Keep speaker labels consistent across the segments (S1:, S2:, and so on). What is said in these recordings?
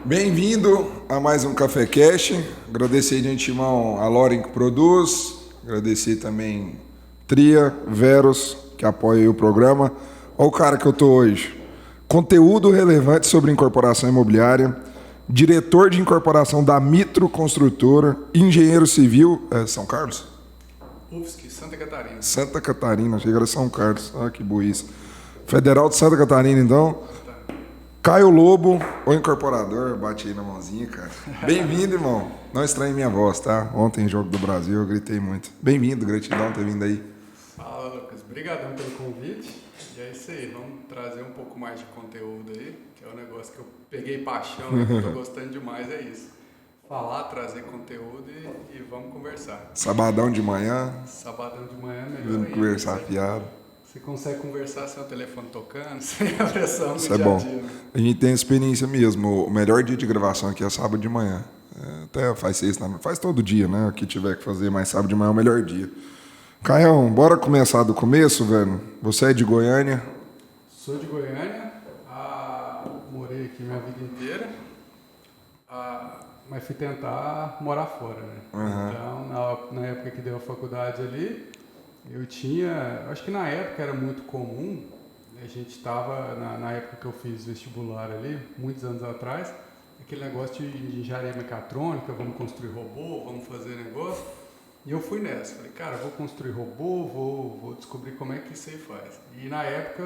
S1: Bem-vindo a mais um Café Cash. Agradecer de antemão a Loren que produz, agradecer também Tria, Veros, que apoia o programa. Olha o cara que eu tô hoje. Conteúdo relevante sobre incorporação imobiliária, diretor de incorporação da Mitro Construtora, engenheiro civil, São Carlos?
S2: UFSC, Santa Catarina.
S1: Santa Catarina, achei que era São Carlos. Ah, que burrice. Federal de Santa Catarina, então. Caio Lobo, o incorporador, bate aí na mãozinha, cara. Bem-vindo, irmão. Não estranhe minha voz, tá? Ontem, Jogo do Brasil, eu gritei muito. Bem-vindo, gratidão por ter vindo aí.
S2: Fala, Lucas. Obrigadão pelo convite. E é isso aí, vamos trazer um pouco mais de conteúdo aí, que é um negócio que eu peguei paixão, que eu tô gostando demais, é isso. Falar, trazer conteúdo e vamos conversar.
S1: Sabadão de manhã.
S2: Sabadão de manhã é melhor
S1: Vamos
S2: ainda.
S1: conversar fiado.
S2: Você consegue conversar sem o telefone tocando, sem a pressão do
S1: Isso é
S2: dia
S1: bom.
S2: a dia. Né?
S1: A gente tem experiência mesmo. O melhor dia de gravação aqui é sábado de manhã. Até faz sexta, faz todo dia, né? O que tiver que fazer, mas sábado de manhã é o melhor dia. Caião, bora começar do começo, velho? Você é de Goiânia?
S2: Sou de Goiânia, morei aqui minha vida inteira, mas fui tentar morar fora, né?
S1: Uhum.
S2: Então, na época que deu a faculdade ali, eu tinha, acho que na época era muito comum, a gente estava, na época que eu fiz vestibular ali, muitos anos atrás, aquele negócio de engenharia mecatrônica, vamos construir robô, vamos fazer negócio, e eu fui nessa, falei, cara, vou construir robô, vou descobrir como é que isso aí faz. E na época,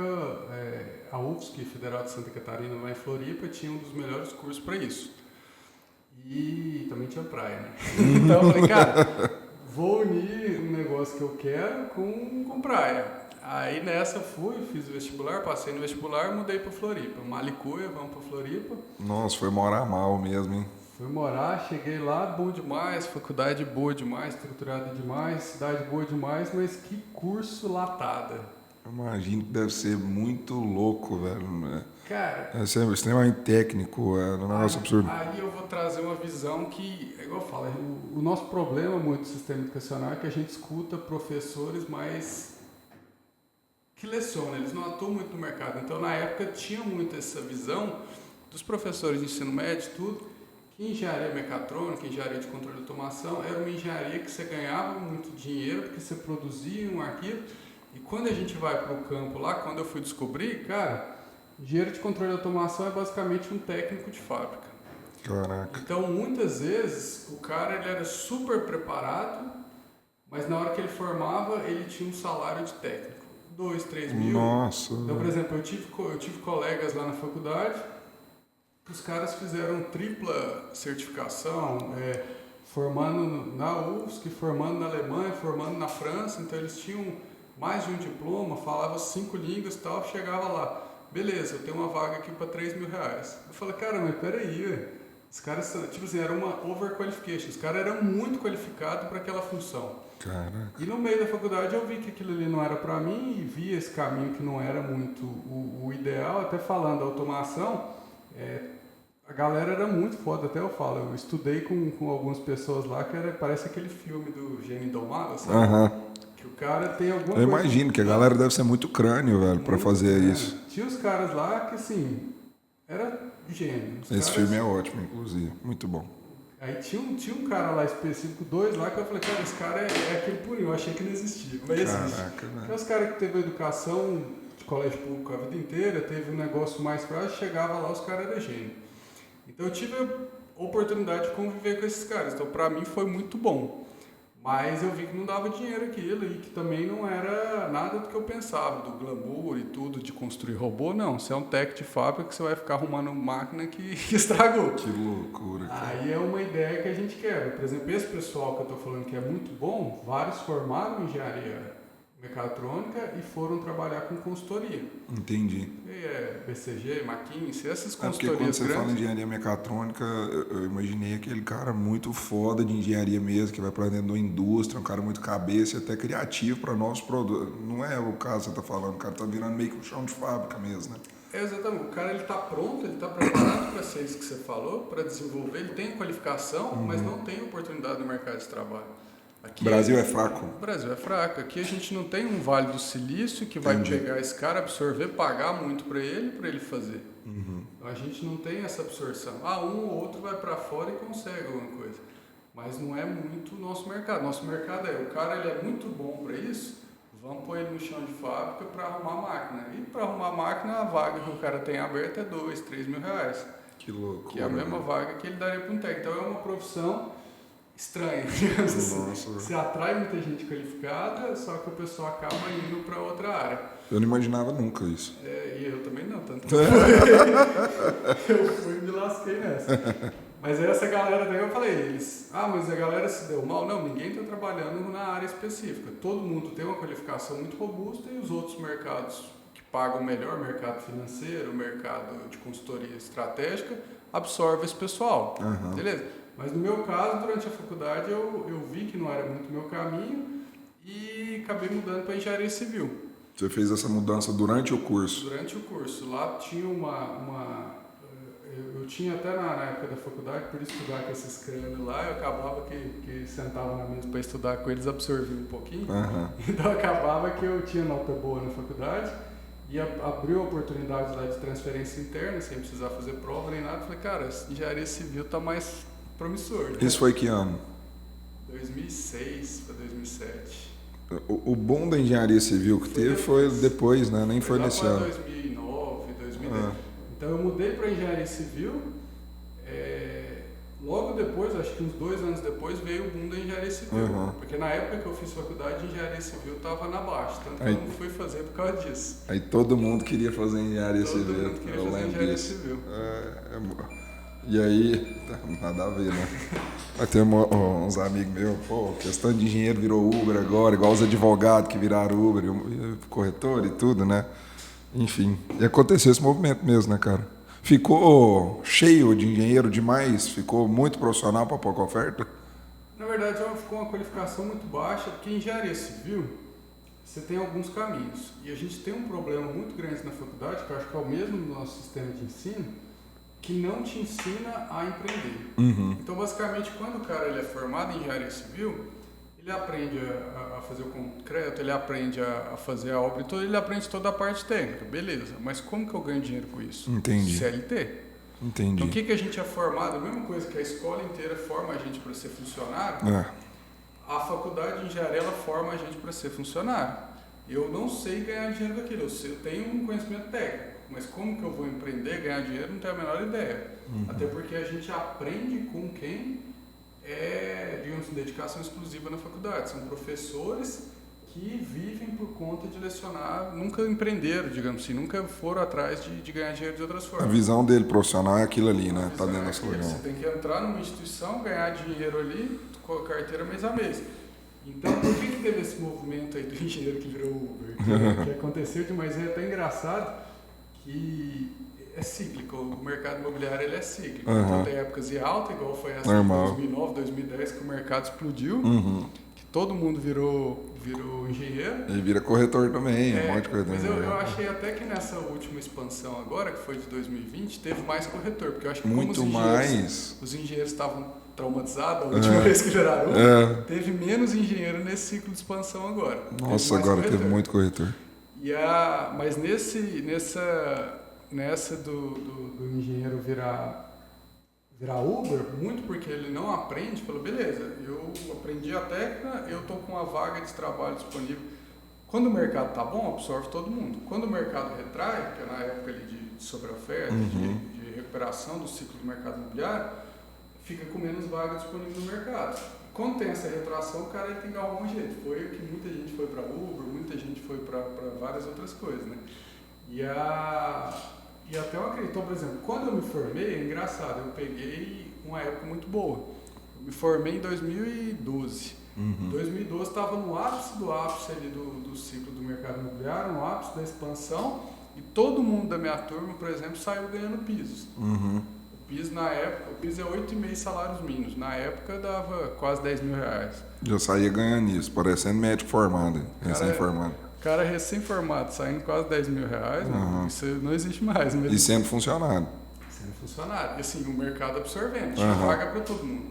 S2: a UFSC, Federal de Santa Catarina, lá em Floripa, tinha um dos melhores cursos para isso. E também tinha praia, né? Então eu falei, cara, vou unir um negócio que eu quero com praia. Aí nessa eu fui, fiz o vestibular, passei no vestibular, mudei para Floripa. Malicuia, vamos para Floripa.
S1: Nossa, foi morar mal mesmo, hein?
S2: Fui morar, cheguei lá, bom demais, faculdade boa demais, estruturada demais, cidade boa demais, mas que curso latada.
S1: Eu imagino que deve ser muito louco, velho.
S2: Cara,
S1: deve ser extremamente técnico, é um negócio absurdo.
S2: Aí eu vou trazer uma visão que, igual eu falo, o nosso problema muito do sistema educacional é que a gente escuta professores mais que lecionam, eles não atuam muito no mercado. Então, na época, tinha muito essa visão dos professores de ensino médio e tudo, que engenharia mecatrônica, engenharia de controle de automação, era uma engenharia que você ganhava muito dinheiro, porque você produzia um arquivo, e quando a gente vai para o campo lá, quando eu fui descobrir, cara, engenheiro de controle de automação é basicamente um técnico de fábrica.
S1: Caraca.
S2: Então, muitas vezes, o cara ele era super preparado, mas na hora que ele formava, ele tinha um salário de técnico. 2, 3 mil.
S1: Nossa.
S2: Então, por exemplo, eu tive colegas lá na faculdade que os caras fizeram tripla certificação, formando na UFSC, formando na Alemanha, formando na França. Então, eles tinham mais de um diploma, falavam 5 línguas e tal, chegava lá. Beleza, eu tenho uma vaga aqui para 3 mil reais. Eu falei, cara, mas peraí, velho. Os caras, tipo assim, era uma overqualification. Os caras eram muito qualificados para aquela função.
S1: Caraca.
S2: E no meio da faculdade eu vi que aquilo ali não era para mim e vi esse caminho que não era muito o ideal. Até falando da automação, a galera era muito foda, até eu falo. Eu estudei com algumas pessoas lá que parece aquele filme do Gênio Indomável, sabe?
S1: Aham.
S2: Que o cara tem alguma
S1: Eu
S2: coisa...
S1: imagino que a galera deve ser muito crânio, velho, pra fazer isso.
S2: Tinha os caras lá que, assim, era gênio.
S1: Esse filme é ótimo, inclusive. Muito bom.
S2: Aí tinha um cara lá específico, 2 lá, que eu falei, cara, esse cara é aquele purinho, eu achei que não existia, mas existe.
S1: Caraca, velho.
S2: Tem os caras que teve educação de colégio público a vida inteira, teve um negócio mais frágil, chegava lá, os caras eram gênio. Então eu tive a oportunidade de conviver com esses caras, então pra mim foi muito bom. Mas eu vi que não dava dinheiro aquilo e que também não era nada do que eu pensava, do glamour e tudo, de construir robô, não. Você é um tech de fábrica que você vai ficar arrumando máquina que estragou.
S1: Que loucura, cara.
S2: Aí é uma ideia que a gente quer. Por exemplo, esse pessoal que eu estou falando que é muito bom, vários formaram em engenharia mecatrônica e foram trabalhar com consultoria.
S1: Entendi.
S2: BCG, McKinsey, essas
S1: Porque
S2: consultorias
S1: quando você
S2: grandes.
S1: fala em engenharia mecatrônica, eu imaginei aquele cara muito foda de engenharia mesmo, que vai pra dentro da indústria, um cara muito cabeça e até criativo para novos produtos. Não é o caso que você tá falando, o cara tá virando meio que um chão de fábrica mesmo, né?
S2: Exatamente, o cara ele está pronto, ele está preparado para ser isso que você falou, para desenvolver, ele tem qualificação, mas não tem oportunidade no mercado de trabalho.
S1: O Brasil é fraco.
S2: O Brasil é fraco. Aqui a gente não tem um Vale do Silício que vai pegar esse cara, absorver, pagar muito para ele fazer. A gente não tem essa absorção. Um ou outro vai para fora e consegue alguma coisa. Mas não é muito o nosso mercado. Nosso mercado o cara ele é muito bom para isso, vamos pôr ele no chão de fábrica para arrumar a máquina. E para arrumar a máquina, a vaga que o cara tem aberta é 2, 3 mil reais.
S1: Que louco.
S2: Que é a mesma vaga que ele daria para um técnico. Então é uma profissão estranha. Você atrai muita gente qualificada, só que o pessoal acaba indo para outra área.
S1: Eu não imaginava nunca isso.
S2: E eu também não, tanto que eu fui e me lasquei nessa. Mas essa galera daí eu falei, mas a galera se deu mal? Não, ninguém está trabalhando na área específica. Todo mundo tem uma qualificação muito robusta e os outros mercados que pagam melhor, mercado financeiro, mercado de consultoria estratégica, absorve esse pessoal.
S1: Uhum.
S2: Beleza? Mas no meu caso, durante a faculdade, eu vi que não era muito o meu caminho e acabei mudando para engenharia civil.
S1: Você fez essa mudança durante o curso?
S2: Durante o curso. Lá tinha eu tinha até na época da faculdade, por estudar com esses crânios lá, eu acabava que sentava na mesa para estudar com eles, absorvia um pouquinho.
S1: Uhum.
S2: Então acabava que eu tinha nota boa na faculdade e abriu a oportunidade lá de transferência interna, sem precisar fazer prova nem nada. Falei, cara, engenharia civil tá mais promissor. Né?
S1: Isso foi que ano?
S2: 2006 para 2007.
S1: O boom da engenharia civil que teve foi depois, né? Nem foi nesse ano.
S2: 2009, 2010. Então eu mudei para engenharia civil. Logo depois, acho que uns 2 anos depois, veio o boom da engenharia civil.
S1: Uhum.
S2: Porque na época que eu fiz faculdade, engenharia civil estava na baixa. Tanto que eu não fui fazer por causa disso.
S1: Aí todo mundo queria fazer engenharia civil.
S2: Todo mundo queria fazer engenharia civil.
S1: E aí, nada a ver, né? Vai ter uns amigos meus, questão de engenheiro virou Uber agora, igual os advogados que viraram Uber, corretor e tudo, né? Enfim, e aconteceu esse movimento mesmo, né, cara? Ficou cheio de engenheiro demais? Ficou muito profissional para pouca oferta?
S2: Na verdade, ficou uma qualificação muito baixa, porque em engenharia civil você tem alguns caminhos. E a gente tem um problema muito grande na faculdade, que eu acho que é o mesmo no nosso sistema de ensino, que não te ensina a empreender.
S1: Uhum.
S2: Então, basicamente, quando o cara ele é formado em engenharia civil, ele aprende a fazer o concreto, ele aprende a fazer a obra e tudo, ele aprende toda a parte técnica, beleza. Mas como que eu ganho dinheiro com isso?
S1: Entendi.
S2: CLT.
S1: Entendi.
S2: Então, o que a gente é formado? A mesma coisa que a escola inteira forma a gente para ser funcionário, a faculdade de engenharia ela forma a gente para ser funcionário. Eu não sei ganhar dinheiro daquilo, eu tenho um conhecimento técnico. Mas como que eu vou empreender, ganhar dinheiro, não tenho a menor ideia. Uhum. Até porque a gente aprende com quem digamos, dedicação exclusiva na faculdade. São professores que vivem por conta de lecionar, nunca empreenderam, digamos assim, nunca foram atrás de ganhar dinheiro de outras formas.
S1: A visão dele profissional é aquilo ali, né? Tá dentro da sua
S2: Você tem que entrar numa instituição, ganhar dinheiro ali, com a carteira mês a mês. Então, por que teve esse movimento aí do engenheiro que virou Uber? Que aconteceu de uma maneira até engraçado, que é cíclico, o mercado imobiliário ele é cíclico.
S1: Uhum.
S2: Então tem épocas de alta, igual foi essa de 2009, 2010, que o mercado explodiu, que todo mundo virou engenheiro.
S1: E vira corretor também, um monte de corretor.
S2: Mas eu achei até que nessa última expansão agora, que foi de 2020, teve mais corretor, porque eu acho que
S1: muito
S2: como
S1: mais.
S2: Os engenheiros estavam traumatizados a última vez que viraram, teve menos engenheiro nesse ciclo de expansão agora.
S1: Nossa, agora teve muito corretor.
S2: Mas nessa do engenheiro virar Uber, muito porque ele não aprende, falou, beleza, eu aprendi a técnica, eu estou com uma vaga de trabalho disponível. Quando o mercado tá bom, absorve todo mundo. Quando o mercado retrai, que é na época ali de sobreoferta, de recuperação do ciclo do mercado imobiliário, fica com menos vaga disponível no mercado. Quando tem essa retração, o cara tem que arrumar um jeito. Foi o que muita gente foi para Uber, muita gente foi para várias outras coisas, né? E até eu acredito, por exemplo, quando eu me formei, é engraçado, eu peguei uma época muito boa. Eu me formei em 2012. Em 2012 estava no ápice do ápice ali do ciclo do mercado imobiliário, no ápice da expansão, e todo mundo da minha turma, por exemplo, saiu ganhando pisos. O piso na época, o piso é 8,5 salários mínimos. Na época dava quase 10 mil reais.
S1: Já saía ganhando isso, parecendo médico formado, recém-formado.
S2: Cara recém-formado, saindo quase 10 mil reais, isso não existe mais. Mesmo.
S1: E sendo funcionário.
S2: Sendo funcionário. E assim, o mercado absorvendo, tinha vaga para todo mundo.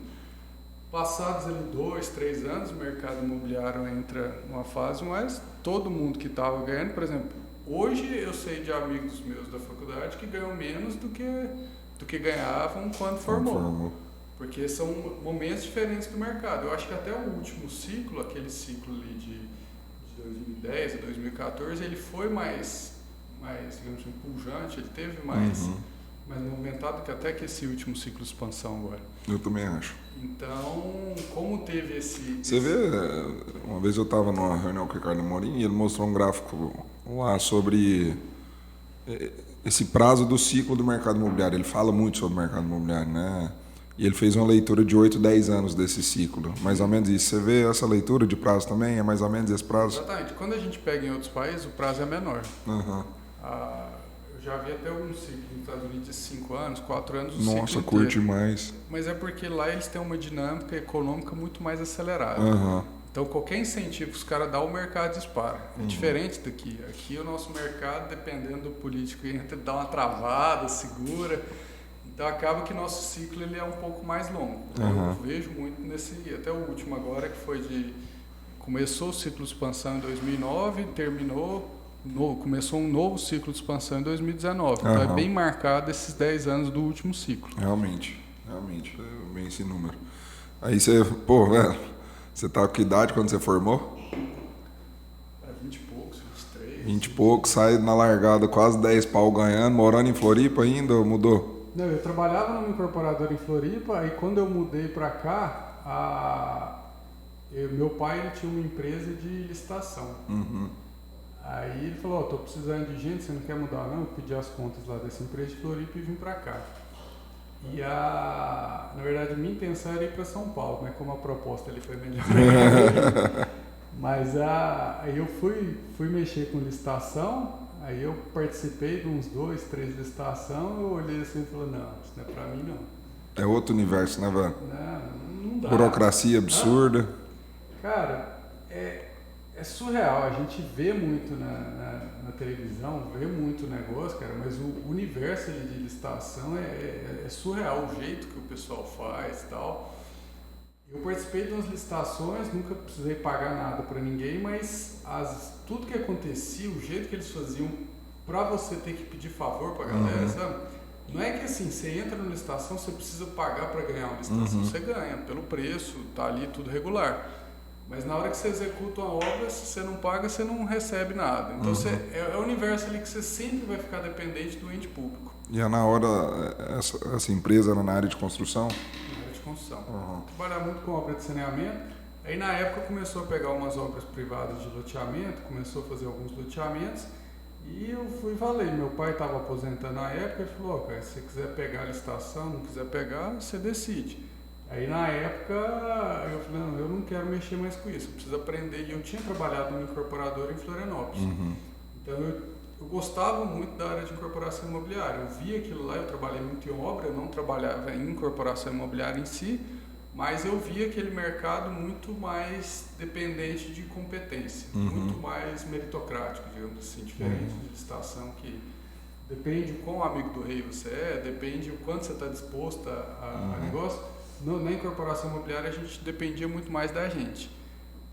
S2: Passados ali 2, 3 anos, o mercado imobiliário entra numa fase, mas todo mundo que estava ganhando, por exemplo, Hoje eu sei de amigos meus da faculdade que ganham menos do que ganhavam quando formou. Porque são momentos diferentes do mercado. Eu acho que até o último ciclo, aquele ciclo ali de 2010 a 2014, ele foi mais digamos assim, pujante, ele teve mais movimentado que até que esse último ciclo de expansão agora.
S1: Eu também acho.
S2: Então, como teve
S1: Você vê, uma vez eu estava numa reunião com o Ricardo Amorim e ele mostrou um gráfico lá sobre esse prazo do ciclo do mercado imobiliário. Ele fala muito sobre o mercado imobiliário, né? E ele fez uma leitura de 8, 10 anos desse ciclo. Mais ou menos isso. Você vê essa leitura de prazo também? É mais ou menos esse prazo?
S2: Exatamente. Quando a gente pega em outros países, o prazo é menor. Eu já vi até alguns ciclos nos Estados Unidos de 5 anos, 4 anos, o
S1: Nossa,
S2: ciclo
S1: curte
S2: inteiro.
S1: mais.
S2: Mas é porque lá eles têm uma dinâmica econômica muito mais acelerada. Então, qualquer incentivo que os caras dão, o mercado dispara. É diferente daqui. Aqui, o nosso mercado, dependendo do político, entra, dá uma travada, segura. Então, acaba que nosso ciclo ele é um pouco mais longo. Eu vejo muito nesse... Até o último agora, que foi começou o ciclo de expansão em 2009, começou um novo ciclo de expansão em 2019. Então, é bem marcado esses 10 anos do último ciclo.
S1: Realmente, é bem esse número. Aí você, velho, você tá com que idade quando você formou?
S2: 20 e poucos, 23.
S1: 20 e poucos, sai na largada quase 10 pau ganhando, morando em Floripa ainda ou mudou?
S2: Não, eu trabalhava numa incorporadora em Floripa e quando eu mudei para cá, meu pai ele tinha uma empresa de licitação. Aí ele falou, tô precisando de gente, você não quer mudar não? Eu pedi as contas lá dessa empresa de Floripa e vim para cá. E na verdade, minha intenção era ir para São Paulo, né? Como a proposta ali foi melhor. Mas aí eu fui mexer com licitação, aí eu participei de uns 2, 3 licitação, eu olhei assim e falei, não, isso não é para mim não.
S1: É outro universo, né, velho?
S2: Não dá.
S1: Burocracia absurda.
S2: Cara, é surreal, a gente vê muito na televisão, vê muito negócio, cara, mas o universo ali de licitação é surreal, o jeito que o pessoal faz e tal. Eu participei de umas licitações, nunca precisei pagar nada para ninguém, mas tudo que acontecia, o jeito que eles faziam para você ter que pedir favor para a galera, sabe? Não é que assim, você entra na licitação, você precisa pagar para ganhar uma licitação, você ganha pelo preço, tá ali tudo regular. Mas na hora que você executa uma obra, se você não paga, você não recebe nada. Então é o universo ali que você sempre vai ficar dependente do ente público.
S1: E na hora, essa empresa era na área de construção?
S2: Na área de construção. Trabalhar muito com obra de saneamento. Aí na época começou a pegar umas obras privadas de loteamento, começou a fazer alguns loteamentos. E eu fui e falei, meu pai estava aposentando na época, ele falou, cara, se você quiser pegar a licitação, não quiser pegar, você decide. Aí na época eu falei, não, eu não quero mexer mais com isso, eu preciso aprender. E eu tinha trabalhado numa incorporadora em Florianópolis. Então eu gostava muito da área de incorporação imobiliária. Eu via aquilo lá, eu trabalhei muito em obra, eu não trabalhava em incorporação imobiliária em si, mas eu via aquele mercado muito mais dependente de competência, muito mais meritocrático, digamos assim, diferente de licitação que depende o quão amigo do rei você é, depende o quanto você está disposto a negócio. Na incorporação imobiliária a gente dependia muito mais da gente.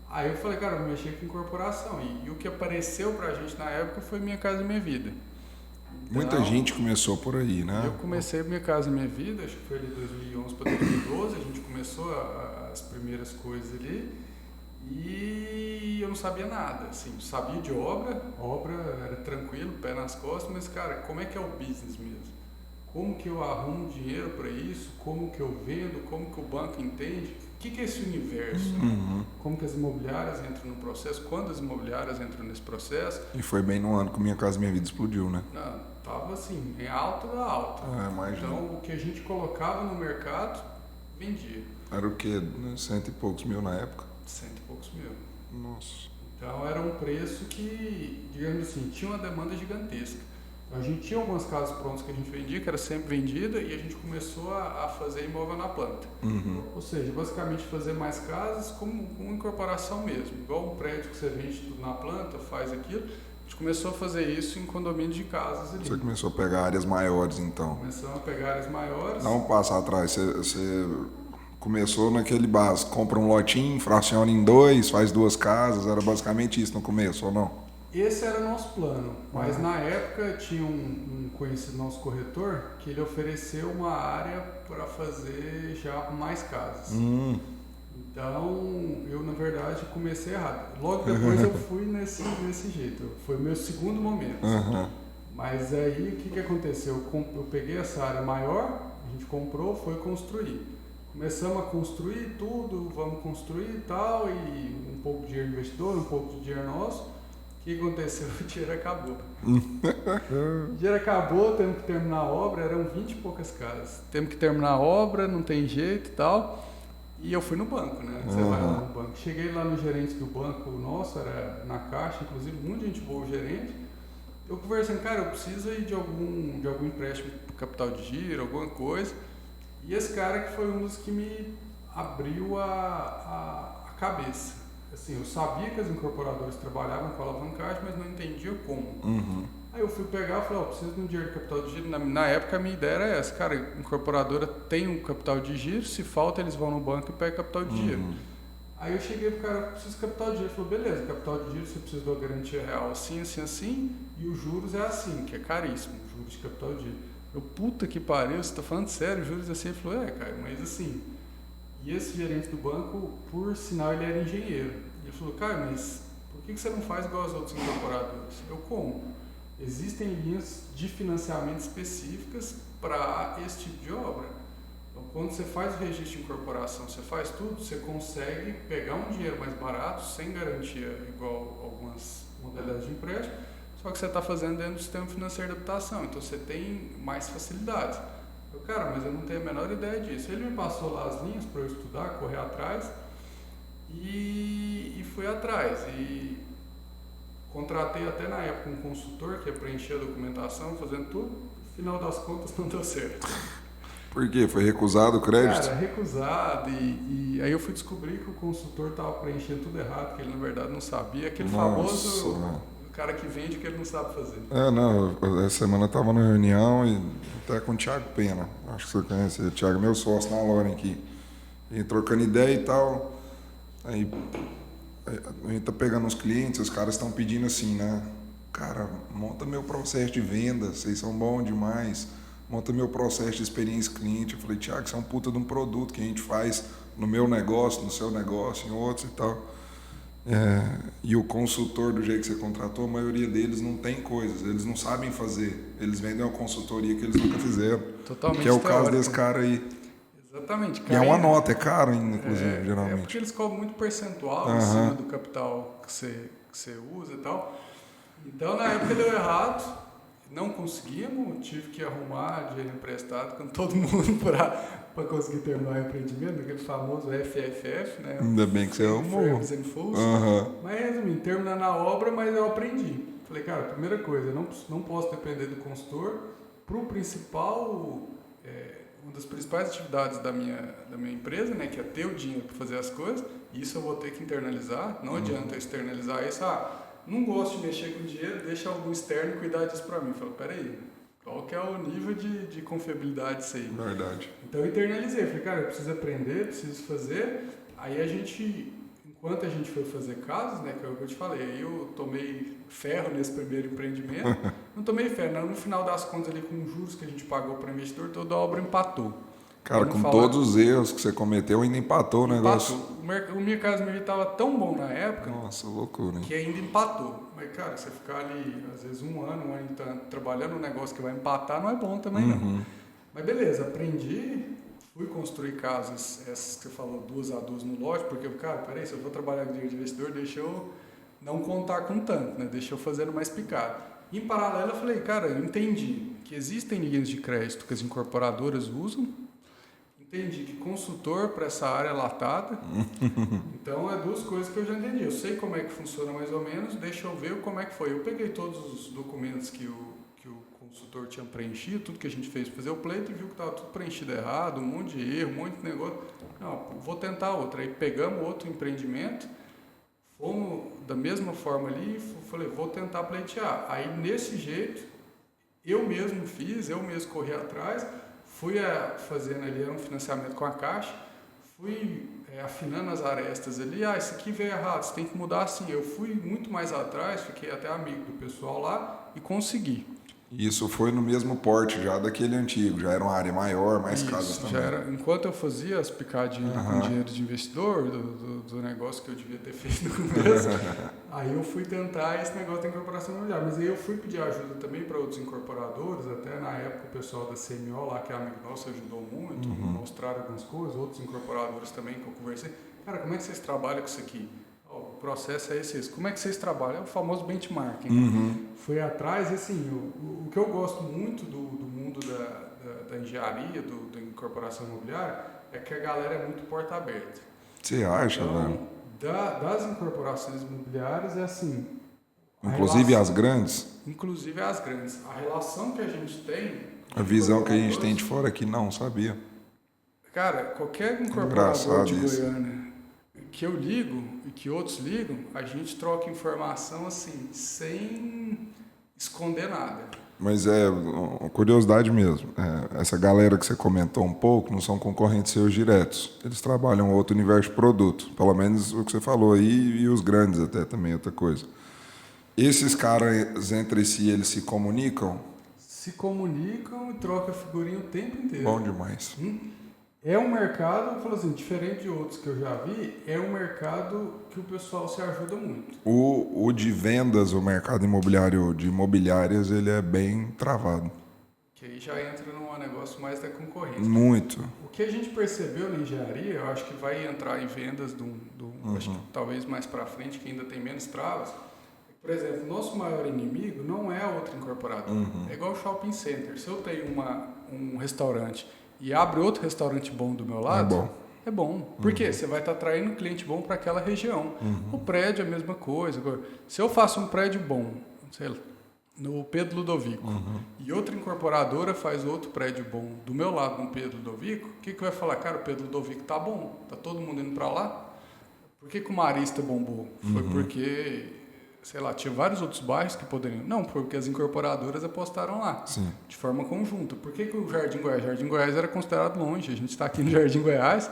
S2: Aí eu falei, cara, eu mexi com incorporação e o que apareceu pra gente na época foi Minha Casa Minha Vida. Então,
S1: muita gente começou por aí, né?
S2: Eu comecei Minha Casa Minha Vida, acho que foi de 2011 para 2012, a gente começou as primeiras coisas ali e eu não sabia nada, assim, sabia de obra era tranquilo, pé nas costas, mas cara, como é que é o business mesmo? Como que eu arrumo dinheiro para isso? Como que eu vendo? Como que o banco entende? O que é esse universo? Como que as imobiliárias entram no processo? Quando as imobiliárias entram nesse processo?
S1: E foi bem no ano que Minha Casa Minha Vida explodiu, né?
S2: Não, tava assim, em alta da alta. Então, o que a gente colocava no mercado, vendia.
S1: Era o quê? 100 e poucos mil na época?
S2: 100 e poucos mil.
S1: Nossa.
S2: Então, era um preço que, digamos assim, tinha uma demanda gigantesca. A gente tinha algumas casas prontas que a gente vendia, que era sempre vendida, e a gente começou a fazer imóvel na planta. Ou seja, basicamente fazer mais casas com incorporação mesmo. Igual um prédio que você vende tudo na planta, faz aquilo. A gente começou a fazer isso em condomínio de casas ali.
S1: Você começou a pegar áreas maiores, então?
S2: Começamos a pegar áreas maiores.
S1: Dá um passo atrás. Você começou naquele básico, compra um lotinho, fraciona em 2, faz 2 casas. Era basicamente isso no começo, ou não?
S2: Esse era o nosso plano, mas na época tinha um conhecido nosso corretor que ele ofereceu uma área para fazer já mais casas. Então, eu na verdade comecei errado. Logo depois eu fui nesse jeito, foi o meu segundo momento. Mas aí o que aconteceu? Eu peguei essa área maior, a gente comprou, foi construir. Começamos a construir tudo, vamos construir e tal, e um pouco de dinheiro do investidor, um pouco de dinheiro nosso. O que aconteceu? O dinheiro acabou. O dinheiro acabou, temos que terminar a obra, eram 20 e poucas casas. Temos que terminar a obra, não tem jeito e tal. E eu fui no banco, né? Você vai lá no banco. Cheguei lá no gerente do banco nosso, era na Caixa, inclusive, muita gente boa o gerente. Eu conversando, cara, eu preciso aí de algum empréstimo para capital de giro, alguma coisa. E esse cara que foi um dos que me abriu a cabeça. Assim, eu sabia que as incorporadoras trabalhavam com alavancagem, mas não entendia como. Aí eu fui pegar e falei, preciso de um dinheiro de capital de giro. Na época a minha ideia era essa, cara, a incorporadora tem um capital de giro, se falta eles vão no banco e pegam capital de giro. Aí eu cheguei pro cara, preciso de capital de giro. Ele falou, beleza, capital de giro você precisa de uma garantia real assim, assim, assim, e os juros é assim, que é caríssimo, juros de capital de giro. Eu, puta que pariu, você tá falando sério, juros assim? Ele falou, cara, mas assim. E esse gerente do banco, por sinal, ele era engenheiro. Ele falou, cara, mas por que você não faz igual as outras incorporadoras? Eu, como? Existem linhas de financiamento específicas para esse tipo de obra. Então, quando você faz o registro de incorporação, você faz tudo, você consegue pegar um dinheiro mais barato, sem garantia igual algumas modalidades de empréstimo, só que você está fazendo dentro do sistema financeiro de habitação, então você tem mais facilidades. Eu, cara, mas eu não tenho a menor ideia disso. Ele me passou lá as linhas para eu estudar, correr atrás, e fui atrás. E contratei até na época um consultor que ia preencher a documentação, fazendo tudo. No final das contas não deu certo.
S1: Por quê? Foi recusado o crédito?
S2: Cara, recusado. E aí eu fui descobrir que o consultor estava preenchendo tudo errado, que ele na verdade não sabia. Aquele famoso cara que vende que ele não sabe fazer.
S1: Não, essa semana eu estava na reunião e até com o Thiago Pena. Acho que você conhece o Thiago, meu sócio na Loren aqui. E trocando ideia e tal. Aí a gente tá pegando os clientes, os caras estão pedindo assim, né? Cara, monta meu processo de venda, vocês são bons demais. Monta meu processo de experiência cliente. Eu falei, Thiago, isso é um puta de um produto que a gente faz no meu negócio, no seu negócio, em outros e tal. E o consultor, do jeito que você contratou, a maioria deles não tem coisas, eles não sabem fazer. Eles vendem uma consultoria que eles nunca fizeram.
S2: Totalmente
S1: que é o caso desse cara aí.
S2: Exatamente.
S1: E é uma nota, é caro ainda, inclusive, geralmente.
S2: É porque eles cobram muito percentual em cima do capital que você usa e tal. Então, na época deu errado, não conseguimos, tive que arrumar dinheiro emprestado com todo mundo para conseguir terminar o empreendimento, aquele famoso FFF, né?
S1: Ainda bem que você arrumou.
S2: Mas, resumindo, terminando a obra, mas eu aprendi. Falei, cara, primeira coisa, eu não posso depender do consultor. Para o principal, uma das principais atividades da minha empresa, né, que é ter o dinheiro para fazer as coisas, isso eu vou ter que internalizar. Não adianta eu externalizar isso. Não gosto de mexer com dinheiro, deixa algum externo cuidar disso para mim. Falei, peraí, qual que é o nível de confiabilidade disso aí?
S1: Verdade.
S2: Então eu internalizei, falei, cara, eu preciso aprender, preciso fazer. Aí a gente, enquanto a gente foi fazer casos, né, que é o que eu te falei, aí eu tomei ferro nesse primeiro empreendimento. Não tomei ferro, não, no final das contas ali com os juros que a gente pagou para o investidor, toda a obra empatou.
S1: Cara, com todos os erros que você cometeu, ainda empatou o negócio.
S2: O Minha Casa Minha Vida estava tão bom na época.
S1: Nossa, loucura, hein?
S2: Que ainda empatou. Mas, cara, você ficar ali, às vezes um ano trabalhando um negócio que vai empatar, não é bom também, não. Mas beleza, aprendi, fui construir casas, essas que você falou, 2 a 2 no lote, porque, cara, peraí, se eu vou trabalhar com dinheiro de investidor, deixa eu não contar com tanto, né? Deixa eu fazendo mais picado. Em paralelo, eu falei, cara, eu entendi que existem linhas de crédito que as incorporadoras usam. Entendi que consultor para essa área latada. Então, é 2 coisas que eu já entendi. Eu sei como é que funciona mais ou menos, deixa eu ver como é que foi. Eu peguei todos os documentos que o consultor tinha preenchido, tudo que a gente fez para fazer o pleito e viu que estava tudo preenchido errado, um monte de erro, um monte de negócio. Não, vou tentar outra. Aí pegamos outro empreendimento, fomos da mesma forma ali e falei, vou tentar pleitear. Aí, nesse jeito, eu mesmo fiz, eu mesmo corri atrás. Fui fazendo ali um financiamento com a Caixa, fui afinando as arestas ali, isso aqui veio errado, você tem que mudar assim. Eu fui muito mais atrás, fiquei até amigo do pessoal lá e consegui.
S1: Isso foi no mesmo porte já daquele antigo, já era uma área maior, mais casas também.
S2: Já era, enquanto eu fazia as picadinhas com dinheiro de investidor, do negócio que eu devia ter feito no começo, aí eu fui tentar esse negócio da incorporação imobiliária. Mas aí eu fui pedir ajuda também para outros incorporadores, até na época o pessoal da CMO lá, que é amigo nosso, ajudou muito, mostraram algumas coisas, outros incorporadores também que eu conversei. Cara, como é que vocês trabalham com isso aqui? O processo é esse. Como é que vocês trabalham? É o famoso benchmarking. Fui atrás, e assim, o que eu gosto muito do mundo da engenharia, da incorporação imobiliária, é que a galera é muito porta aberta.
S1: Você acha, velho?
S2: Das incorporações imobiliárias é assim...
S1: Inclusive as grandes?
S2: Inclusive as grandes. A relação que a gente tem...
S1: A visão que a gente tem de fora aqui, não, sabia?
S2: Cara, qualquer incorporador de
S1: isso.
S2: Goiânia que eu ligo e que outros ligam, a gente troca informação assim, sem esconder nada.
S1: Mas é uma curiosidade mesmo. Essa galera que você comentou um pouco não são concorrentes seus diretos. Eles trabalham outro universo de produto. Pelo menos o que você falou aí, e os grandes até também, outra coisa. Esses caras entre si, eles se comunicam?
S2: Se comunicam e trocam figurinha o tempo inteiro.
S1: Bom demais.
S2: É um mercado, eu falo assim, diferente de outros que eu já vi, é um mercado que o pessoal se ajuda muito.
S1: O de vendas, o mercado imobiliário de imobiliárias, ele é bem travado.
S2: Que aí já entra num negócio mais da concorrência.
S1: Muito.
S2: O que a gente percebeu na engenharia, eu acho que vai entrar em vendas acho que talvez mais para frente, que ainda tem menos travas. Por exemplo, nosso maior inimigo não é a outra incorporadora. É igual o shopping center. Se eu tenho um restaurante e abre outro restaurante bom do meu lado, é bom. Por quê? Você vai estar atraindo um cliente bom para aquela região. O prédio é a mesma coisa. Se eu faço um prédio bom, sei lá, no Pedro Ludovico, e outra incorporadora faz outro prédio bom do meu lado no Pedro Ludovico, o que vai falar? Cara, o Pedro Ludovico tá bom, tá todo mundo indo para lá. Por que o Marista bombou? Foi porque... sei lá, tinha vários outros bairros que poderiam... Não, porque as incorporadoras apostaram lá, de forma conjunta. Por que o Jardim Goiás? Jardim Goiás era considerado longe. A gente está aqui no Jardim Goiás.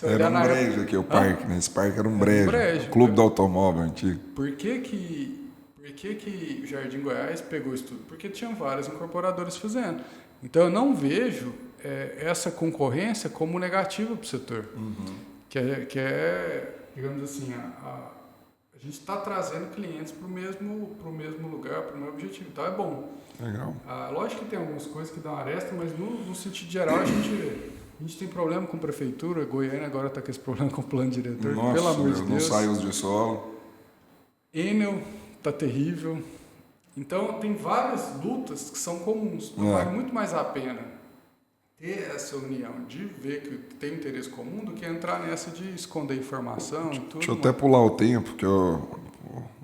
S1: Era um brejo aqui, o parque, né? Esse parque era um brejo. Clube do automóvel antigo.
S2: Por que o Jardim Goiás pegou isso tudo? Porque tinham várias incorporadoras fazendo. Então, eu não vejo essa concorrência como negativa para o setor. Que é, digamos assim, a gente está trazendo clientes para o mesmo lugar, para o mesmo objetivo. Então é bom.
S1: Legal.
S2: Lógico que tem algumas coisas que dão aresta, mas no sentido geral a gente tem problema com a prefeitura. Goiânia agora está com esse problema com o plano diretor.
S1: Nossa,
S2: pelo amor de Deus.
S1: Não sai os de solo.
S2: Enel está terrível. Então tem várias lutas que são comuns. Então vale muito mais a pena ter essa união, de ver que tem interesse comum, do que entrar nessa de esconder informação e tudo.
S1: Deixa eu até pular o tempo, que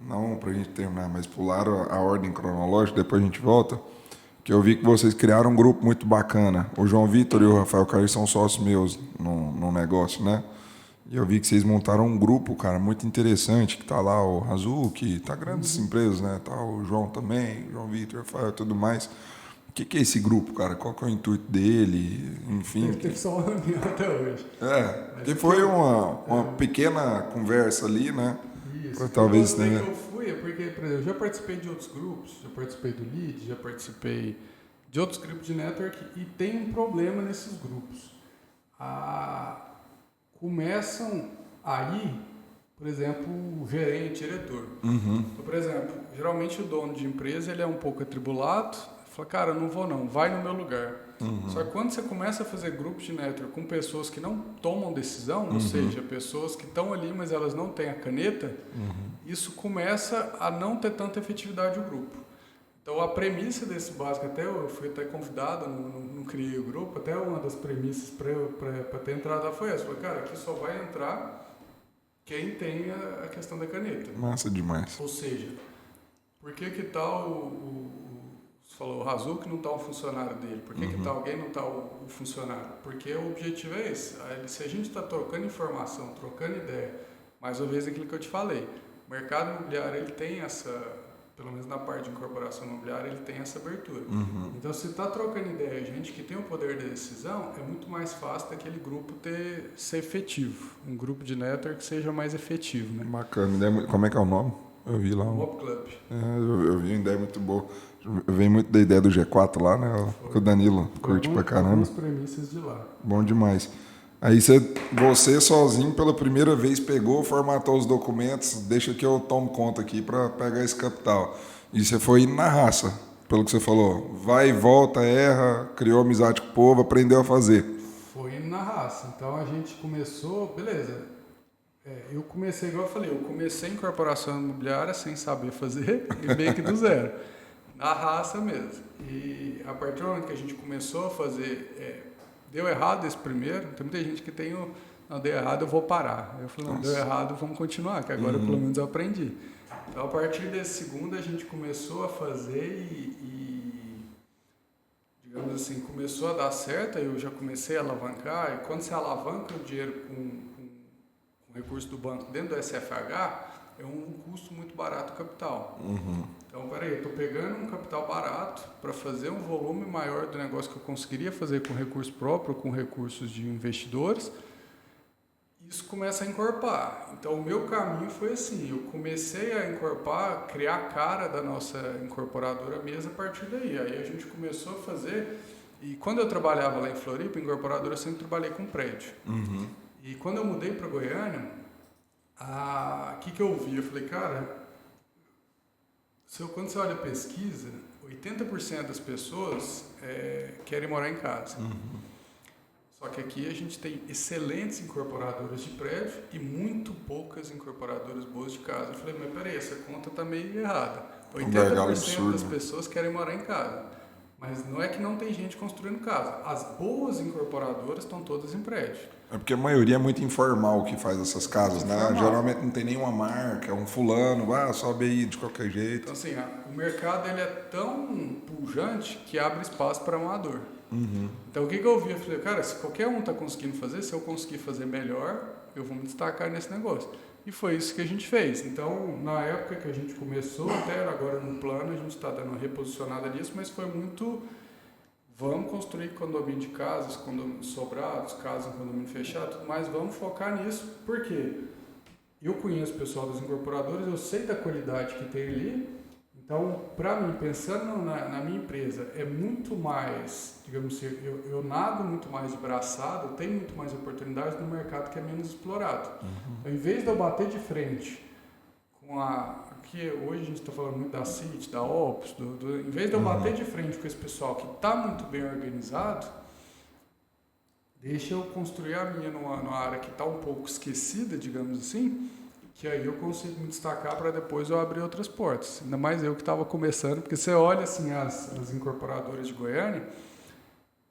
S1: não pra gente terminar, mas pular a ordem cronológica, depois a gente volta, que eu vi que vocês criaram um grupo muito bacana. O João Vitor e o Rafael Caio são sócios meus no negócio, né? E eu vi que vocês montaram um grupo, cara, muito interessante, que tá lá o Razuki, tá grandes empresas, né? Tá o João também, o João Vitor, o Rafael e tudo mais. O que é esse grupo, cara? Qual que é o intuito dele? Enfim.
S2: Teve só uma reunião até hoje.
S1: Que foi uma pequena conversa ali, né?
S2: Isso.
S1: Pra talvez,
S2: que eu fui, porque, por exemplo, eu já participei de outros grupos, já participei do LEAD, já participei de outros grupos de network, e tem um problema nesses grupos. Começam aí, por exemplo, o gerente, diretor. Então, por exemplo, geralmente o dono de empresa ele é um pouco atribulado. Fala, cara, não vou não, vai no meu lugar. Só que quando você começa a fazer grupos de network com pessoas que não tomam decisão, ou seja, pessoas que estão ali, mas elas não têm a caneta, isso começa a não ter tanta efetividade no grupo. Então, a premissa desse básico, eu fui até convidado, não criei o grupo, até uma das premissas para ter entrado lá foi essa. Falei, cara, aqui só vai entrar quem tem a questão da caneta.
S1: Massa demais.
S2: Ou seja, por que tal você falou, o Razuki não está um funcionário dele? Por que tal alguém não está o funcionário? Porque o objetivo é esse. Se a gente está trocando informação, trocando ideia, mais uma vez aquilo que eu te falei, o mercado imobiliário ele tem pelo menos na parte de incorporação imobiliária, ele tem essa abertura. Então, se está trocando ideia, gente que tem o poder de decisão, é muito mais fácil daquele grupo ser efetivo. Um grupo de network que seja mais efetivo, né?
S1: Bacana. Como é que é o nome? Eu vi lá.
S2: Mob Club.
S1: Eu vi uma ideia muito boa. Eu venho muito da ideia do G4 lá, né? Que o Danilo curte pra caramba.
S2: Algumas premissas de lá.
S1: Bom demais. Aí você sozinho, pela primeira vez, pegou, formatou os documentos, deixa que eu tomo conta aqui para pegar esse capital. E você foi na raça, pelo que você falou. Vai e volta, erra, criou amizade com o povo, aprendeu a fazer.
S2: Foi na raça. Então a gente começou, beleza. Eu comecei, igual eu falei, eu comecei em incorporação imobiliária sem saber fazer e meio que do zero. Na raça mesmo. E a partir do momento que a gente começou a fazer... Deu errado esse primeiro, tem muita gente que tem o... Não, deu errado, eu vou parar. Eu falei, não, deu errado, vamos continuar, que agora pelo menos eu aprendi. Então, a partir desse segundo, a gente começou a fazer digamos assim, começou a dar certo, aí eu já comecei a alavancar, e quando você alavanca o dinheiro com recurso do banco dentro do SFH, é um custo muito barato o capital. Então, peraí, eu estou pegando um capital barato para fazer um volume maior do negócio que eu conseguiria fazer com recurso próprio, com recursos de investidores. Isso começa a encorpar. Então, o meu caminho foi assim, eu comecei a encorpar, criar a cara da nossa incorporadora mesmo a partir daí. Aí a gente começou a fazer, e quando eu trabalhava lá em Floripa, incorporadora, eu sempre trabalhei com prédio. E quando eu mudei para Goiânia, o que eu vi? Eu falei, cara, quando você olha a pesquisa, 80% das pessoas querem morar em casa. Só que aqui a gente tem excelentes incorporadoras de prédio e muito poucas incorporadoras boas de casa. Eu falei, mas peraí, essa conta está meio errada. 80% das pessoas querem morar em casa. Mas não é que não tem gente construindo casa. As boas incorporadoras estão todas em prédio.
S1: É porque a maioria é muito informal que faz essas casas, né? Geralmente não tem nenhuma marca, é um fulano, sobe aí de qualquer jeito.
S2: Então, assim, o mercado ele é tão pujante que abre espaço para amador. Então, o que eu vi? Eu falei, cara, se qualquer um está conseguindo fazer, se eu conseguir fazer melhor, eu vou me destacar nesse negócio. E foi isso que a gente fez. Então, na época que a gente começou, até agora no plano, a gente está dando uma reposicionada nisso, mas foi muito... Vamos construir condomínio de casas, condomínios sobrados, casas em condomínio fechado, tudo mais, vamos focar nisso. Por quê? Eu conheço o pessoal das incorporadoras, eu sei da qualidade que tem ali. Então, para mim, pensando na minha empresa, é muito mais, digamos assim, eu nado muito mais de braçada, eu tenho muito mais oportunidades no mercado que é menos explorado. Então, em vez de eu bater de frente com que hoje a gente está falando muito da CIT, da Opus, em vez de eu bater de frente com esse pessoal que está muito bem organizado, deixa eu construir a minha numa área que está um pouco esquecida, digamos assim, que aí eu consigo me destacar para depois eu abrir outras portas. Ainda mais eu que estava começando, porque você olha assim as incorporadoras de Goiânia,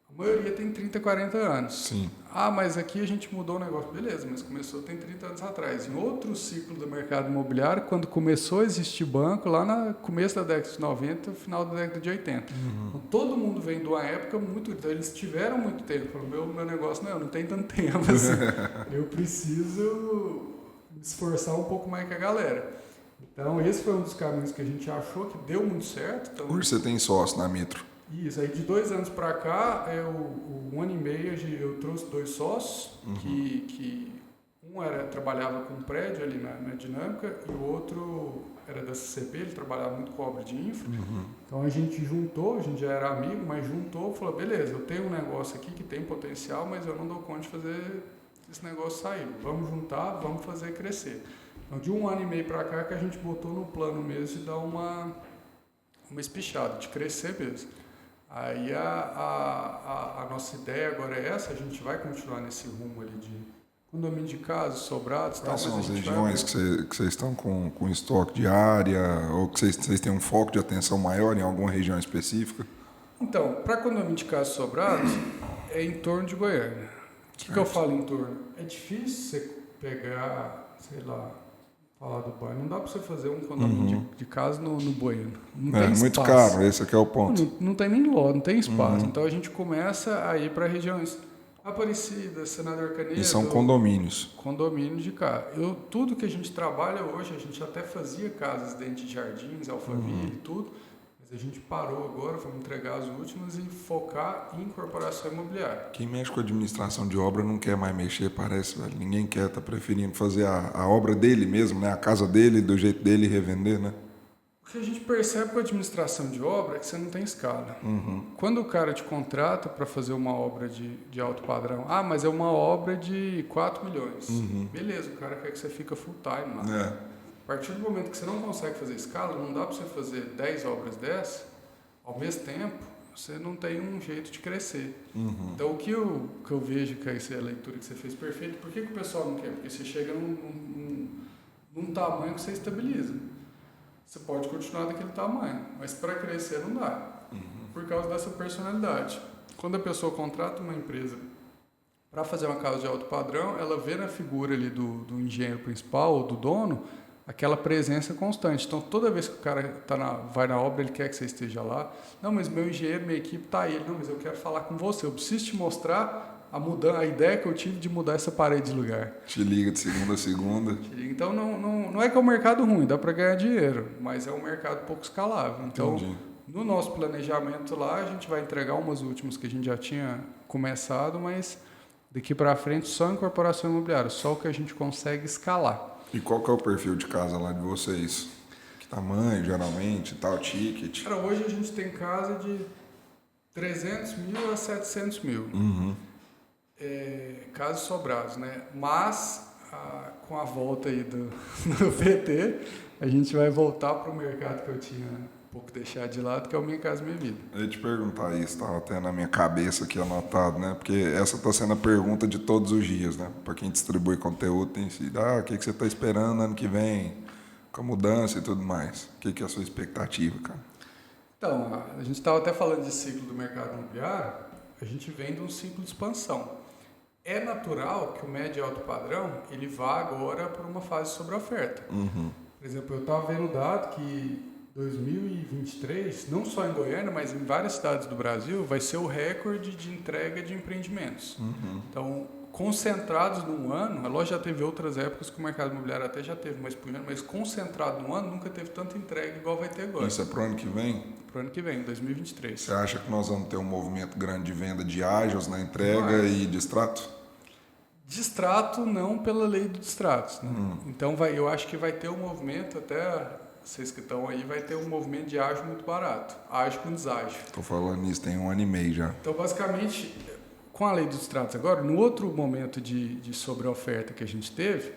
S2: a maioria tem 30, 40 anos.
S1: Sim.
S2: Mas aqui a gente mudou o negócio. Beleza, mas começou tem 30 anos atrás. Em outro ciclo do mercado imobiliário, quando começou a existir banco, lá no começo da década de 90, final da década de 80. Então, todo mundo vem de uma época muito... Então, eles tiveram muito tempo. Falaram, meu negócio não tem tanto tempo assim. Eu preciso me esforçar um pouco mais que a galera. Então, esse foi um dos caminhos que a gente achou que deu muito certo. Então,
S1: hoje você tem sócio na Mitro.
S2: Isso, aí de 2 anos para cá, um ano e meio eu trouxe 2 sócios, que um trabalhava com prédio ali na Dinâmica e o outro era da CCP, ele trabalhava muito com obra de infra. Então a gente juntou, a gente já era amigo, mas juntou e falou, beleza, eu tenho um negócio aqui que tem potencial, mas eu não dou conta de fazer esse negócio sair. Vamos juntar, vamos fazer crescer. Então de 1 ano e meio para cá que a gente botou no plano mesmo de dar uma espichada, de crescer mesmo. Aí a nossa ideia agora é essa, a gente vai continuar nesse rumo ali de condomínio de casas, sobrados.
S1: Quais são as regiões que vocês estão com estoque de área, ou que vocês têm um foco de atenção maior em alguma região específica?
S2: Então, para condomínio de casas sobrados, é em torno de Goiânia. O que eu falo em torno? É difícil você pegar, sei lá, falar do banho. Não dá para você fazer um condomínio de casa no Bueno. Não tem espaço.
S1: Muito caro, esse aqui é o ponto.
S2: Não tem nem lote, não tem espaço. Então a gente começa a ir para regiões. Aparecida, Senador Canedo.
S1: E são condomínios.
S2: Condomínios de casa. Tudo que a gente trabalha hoje, a gente até fazia casas dentro de jardins, Alphaville e tudo, mas a gente parou agora, vamos entregar as últimas e focar em incorporação imobiliária.
S1: Quem mexe com administração de obra não quer mais mexer, parece, velho. Ninguém quer, tá preferindo fazer a obra dele mesmo, né? A casa dele, do jeito dele e revender, né?
S2: O que a gente percebe com a administração de obra é que você não tem escala. Quando o cara te contrata para fazer uma obra de alto padrão, mas é uma obra de 4 milhões. Beleza, o cara quer que você fique full time lá. A partir do momento que você não consegue fazer escala, não dá para você fazer 10 obras dessas, ao mesmo tempo, você não tem um jeito de crescer. Então, o que eu vejo que essa é a leitura que você fez perfeito, por que o pessoal não quer? Porque você chega num tamanho que você estabiliza. Você pode continuar daquele tamanho, mas para crescer não dá, por causa dessa personalidade. Quando a pessoa contrata uma empresa para fazer uma casa de alto padrão, ela vê na figura ali do engenheiro principal ou do dono aquela presença constante. Então, toda vez que o cara vai na obra, ele quer que você esteja lá. Não, mas meu engenheiro, minha equipe está aí. Não, mas eu quero falar com você. Eu preciso te mostrar a ideia que eu tive de mudar essa parede de lugar.
S1: Te liga de segunda a segunda.
S2: Então, não é que é um mercado ruim, dá para ganhar dinheiro, mas é um mercado pouco escalável. Então, no nosso planejamento lá, a gente vai entregar umas últimas que a gente já tinha começado, mas daqui para frente só incorporação imobiliária, só o que a gente consegue escalar.
S1: E qual que é o perfil de casa lá de vocês? Que tamanho, geralmente, tal ticket?
S2: Cara, hoje a gente tem casa de 300 mil a 700 mil. Casos sobrados, né? Mas, com a volta aí do PT, a gente vai voltar para o mercado que eu tinha um pouco deixado de lado, que é o Minha Casa Minha Vida.
S1: Eu ia te perguntar isso, estava até na minha cabeça aqui anotado, né? Porque essa está sendo a pergunta de todos os dias, né? Para quem distribui conteúdo, tem sido, o que você está esperando ano que vem, com a mudança e tudo mais? O que é a sua expectativa, cara?
S2: Então, a gente estava até falando de ciclo do mercado imobiliário, a gente vem de um ciclo de expansão. É natural que o médio e alto padrão ele vá agora para uma fase sobre oferta. Por exemplo, eu estava vendo o dado que 2023, não só em Goiânia, mas em várias cidades do Brasil, vai ser o recorde de entrega de empreendimentos. Então, concentrados num ano, a loja já teve outras épocas que o mercado imobiliário até já teve mais por ano, mas concentrado num ano nunca teve tanta entrega igual vai ter agora.
S1: Isso é para o ano que vem?
S2: Para o ano que vem, 2023.
S1: Você acha que nós vamos ter um movimento grande de venda de ágios na entrega e de extrato?
S2: Distrato não pela lei do distrato. Né? Então, eu acho que vai ter um movimento, até vocês que estão aí, vai ter um movimento de ágio muito barato. Ágio com deságio.
S1: Estou falando nisso, tem 1 ano e meio já.
S2: Então, basicamente, com a lei dos distratos agora, no outro momento de sobre-oferta que a gente teve,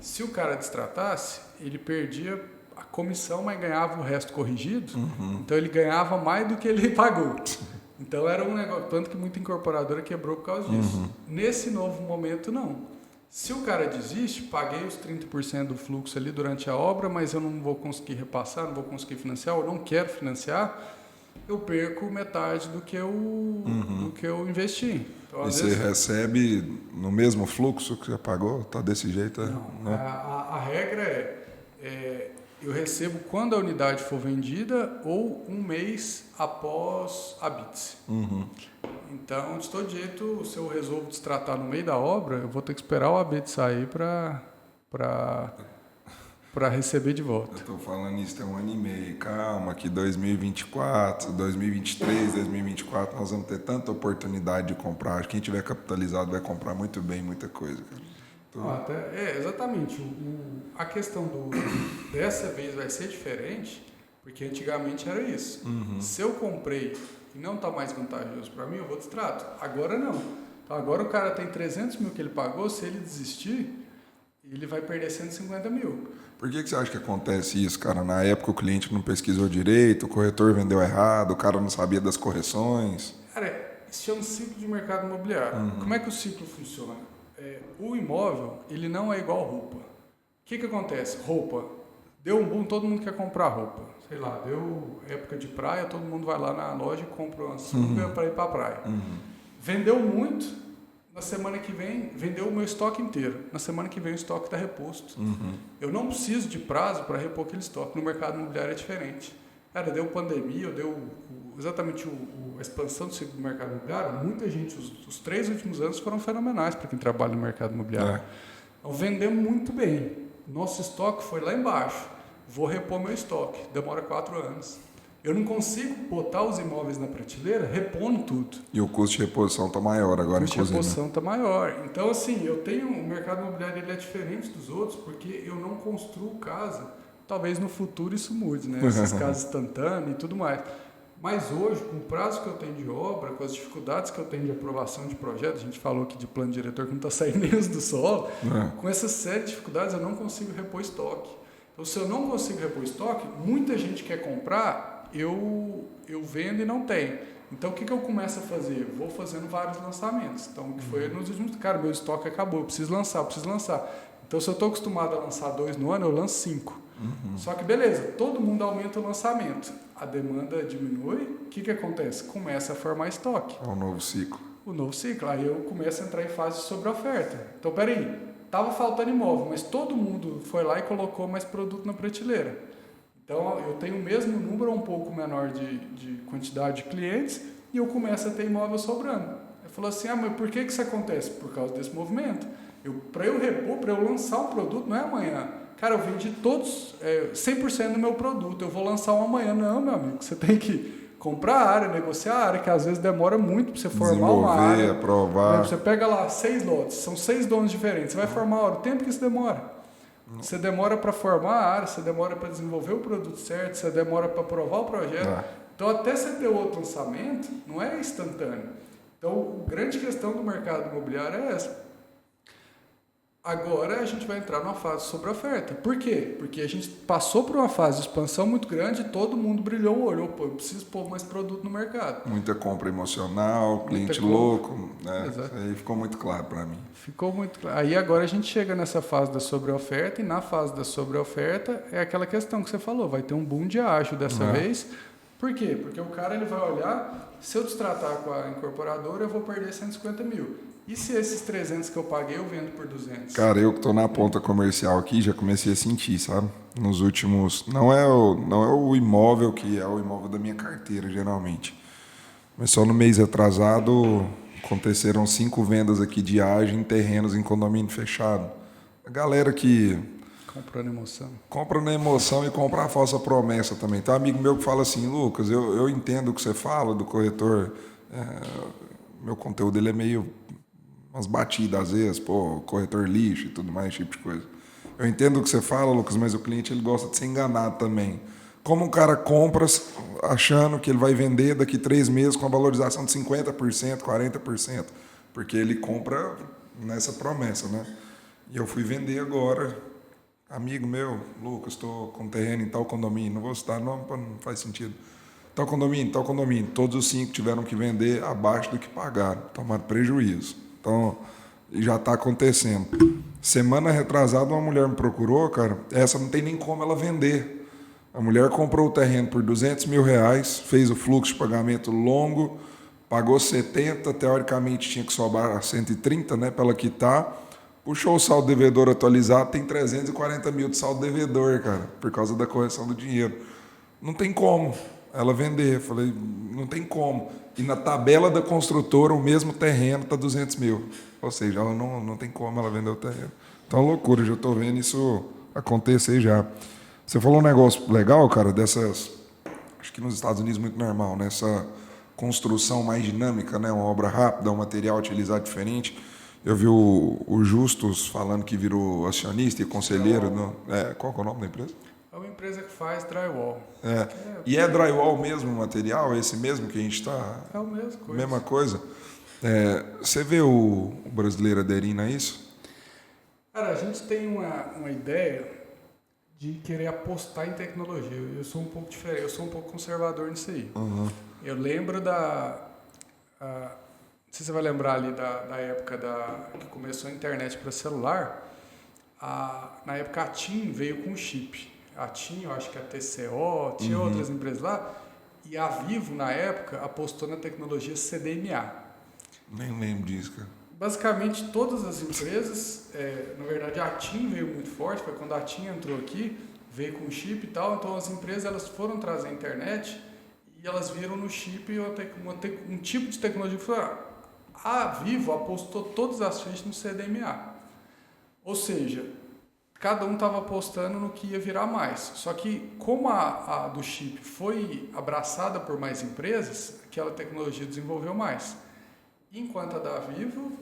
S2: se o cara distratasse, ele perdia a comissão, mas ganhava o resto corrigido. Então, ele ganhava mais do que ele pagou. Então, era um negócio, tanto que muita incorporadora quebrou por causa disso. Nesse novo momento, não. Se o cara desiste, paguei os 30% do fluxo ali durante a obra, mas eu não vou conseguir repassar, não vou conseguir financiar, ou não quero financiar, eu perco metade do que eu investi. Então,
S1: e você recebe no mesmo fluxo que você pagou? Tá desse jeito?
S2: Não. A regra é eu recebo quando a unidade for vendida ou um mês após a BITS. Então, de todo jeito, se eu resolvo destratar no meio da obra, eu vou ter que esperar o ABIT sair para receber de volta.
S1: Eu estou falando isso tem 1 ano e meio. Calma, que 2024, 2023, 2024 nós vamos ter tanta oportunidade de comprar. Quem tiver capitalizado vai comprar muito bem, muita coisa.
S2: Exatamente. A questão dessa vez vai ser diferente, porque antigamente era isso. Se eu comprei e não está mais vantajoso para mim, eu vou distrato. Agora não. Então, agora o cara tem 300 mil que ele pagou, se ele desistir, ele vai perder 150 mil.
S1: Por que você acha que acontece isso, cara? Na época o cliente não pesquisou direito, o corretor vendeu errado, o cara não sabia das correções.
S2: Cara, isso chama ciclo de mercado imobiliário. Como é que o ciclo funciona? O imóvel, ele não é igual roupa. O que acontece? Roupa. Deu um boom, todo mundo quer comprar roupa. Sei lá, deu época de praia, todo mundo vai lá na loja e compra uma sunga para ir para a praia. Vendeu muito, na semana que vem, vendeu o meu estoque inteiro. Na semana que vem o estoque está reposto. Eu não preciso de prazo para repor aquele estoque. No mercado imobiliário é diferente. Cara, deu pandemia, deu exatamente a expansão do ciclo do mercado imobiliário, muita gente, os 3 últimos anos foram fenomenais para quem trabalha no mercado imobiliário. Então, vendemos muito bem. Nosso estoque foi lá embaixo. Vou repor meu estoque. Demora 4 anos. Eu não consigo botar os imóveis na prateleira repondo tudo.
S1: E o custo de reposição está maior agora, inclusive. O custo
S2: de reposição está maior. Então, assim, o mercado imobiliário ele é diferente dos outros porque eu não construo casa. Talvez no futuro isso mude, né? Essas casas instantâneas e tudo mais. Mas hoje, com o prazo que eu tenho de obra, com as dificuldades que eu tenho de aprovação de projeto, a gente falou aqui de plano diretor que não está saindo nem do solo, com essa série de dificuldades eu não consigo repor estoque. Então, se eu não consigo repor estoque, muita gente quer comprar, eu vendo e não tenho. Então, o que eu começo a fazer? Vou fazendo vários lançamentos. Então, o que foi nos últimos... Cara, meu estoque acabou, eu preciso lançar. Então, se eu estou acostumado a lançar 2 no ano, eu lanço 5. Só que, beleza, todo mundo aumenta o lançamento. A demanda diminui, o que acontece? Começa a formar estoque.
S1: É um novo ciclo.
S2: O novo ciclo. Aí eu começo a entrar em fase sobre oferta. Então, peraí, estava faltando imóvel, mas todo mundo foi lá e colocou mais produto na prateleira. Então, eu tenho o mesmo número, um pouco menor de quantidade de clientes, e eu começo a ter imóvel sobrando. Eu falo assim, mas por que isso acontece? Por causa desse movimento. Para eu repor, para eu lançar um produto, não é amanhã. Cara, eu vendi todos, 100% do meu produto, eu vou lançar um amanhã. Não, meu amigo, você tem que comprar a área, negociar a área, que às vezes demora muito para você formar uma área.
S1: Aprovar.
S2: Você pega lá 6 lotes, são 6 donos diferentes, você vai formar a área, o tempo que isso demora. Você demora para formar a área, você demora para desenvolver o produto certo, você demora para aprovar o projeto. Então, até você ter outro lançamento, não é instantâneo. Então, a grande questão do mercado imobiliário é essa. Agora a gente vai entrar numa fase sobre oferta. Por quê? Porque a gente passou por uma fase de expansão muito grande e todo mundo brilhou o olho. Pô, eu preciso pôr mais produto no mercado.
S1: Muita compra emocional, cliente louco. Né? Isso aí ficou muito claro para mim.
S2: Ficou muito claro. Aí agora a gente chega nessa fase da sobre-oferta e na fase da sobre-oferta é aquela questão que você falou. Vai ter um boom de ágio dessa vez. Por quê? Porque o cara ele vai olhar, se eu destratar com a incorporadora eu vou perder 150 mil. E se esses 300 que eu paguei eu vendo por 200?
S1: Cara, eu que estou na ponta comercial aqui já comecei a sentir, sabe? Nos últimos... Não é o imóvel que é o imóvel da minha carteira, geralmente. Mas só no mês atrasado aconteceram 5 vendas aqui de ágio em terrenos em condomínio fechado. A galera que...
S2: Comprando emoção.
S1: Compra na emoção e compra a falsa promessa também. Tem um amigo meu que fala assim, Lucas, eu entendo o que você fala do corretor. Meu conteúdo ele é meio... umas batidas às vezes, corretor lixo e tudo mais, tipo de coisa. Eu entendo o que você fala, Lucas, mas o cliente ele gosta de ser enganado também. Como um cara compra achando que ele vai vender daqui 3 meses com a valorização de 50%, 40%, porque ele compra nessa promessa, né? E eu fui vender agora, amigo meu, Lucas, estou com terreno em tal condomínio, não vou citar não faz sentido. Tal condomínio, todos os 5 tiveram que vender abaixo do que pagaram, tomaram prejuízo. Então, já está acontecendo. Semana retrasada, uma mulher me procurou, cara. Essa não tem nem como ela vender. A mulher comprou o terreno por R$200 mil, fez o fluxo de pagamento longo, pagou 70, teoricamente tinha que sobrar 130, né, para ela quitar. Puxou o saldo devedor atualizado, tem 340 mil de saldo devedor, cara, por causa da correção do dinheiro. Não tem como ela vender. Falei, não tem como. E na tabela da construtora, o mesmo terreno está 200 mil. Ou seja, ela não tem como ela vender o terreno. Então, loucura, já estou vendo isso acontecer já. Você falou um negócio legal, cara, dessas... Acho que nos Estados Unidos muito normal, né? Essa construção mais dinâmica, né? Uma obra rápida, um material utilizado diferente. Eu vi o Justus falando que virou acionista e conselheiro. Qual que é o nome da empresa?
S2: É uma empresa que faz drywall.
S1: E é drywall mesmo o material? Esse mesmo que a gente está...
S2: É a mesma coisa.
S1: Mesma coisa. Você vê o brasileiro aderindo a isso?
S2: Cara, a gente tem uma ideia de querer apostar em tecnologia. Eu sou um pouco diferente, eu sou um pouco conservador nisso aí.
S1: Uhum.
S2: Eu lembro não sei se você vai lembrar ali da época que começou a internet para celular. Na época a TIM veio com chip. A TIM, eu acho que a TCO, tinha outras empresas lá. E a Vivo, na época, apostou na tecnologia CDMA.
S1: Nem lembro disso, cara.
S2: Basicamente, todas as empresas, na verdade, a TIM veio muito forte, foi quando a TIM entrou aqui, veio com chip e tal, então as empresas elas foram trazer a internet e elas viram no chip um tipo de tecnologia que falou, a Vivo apostou todas as fichas no CDMA. Ou seja, cada um estava apostando no que ia virar mais. Só que como a do chip foi abraçada por mais empresas, aquela tecnologia desenvolveu mais. Enquanto a da Vivo,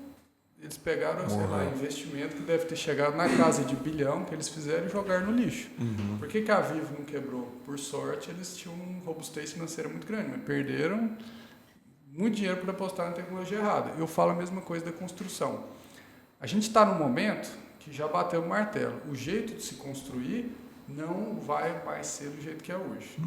S2: eles pegaram, sei lá, investimento que deve ter chegado na casa de bilhão que eles fizeram e jogaram no lixo. Por que a Vivo não quebrou? Por sorte, eles tinham uma robustez financeira muito grande, mas perderam muito dinheiro por apostar na tecnologia errada. Eu falo a mesma coisa da construção. A gente está num momento que já bateu o martelo. O jeito de se construir não vai mais ser do jeito que é hoje.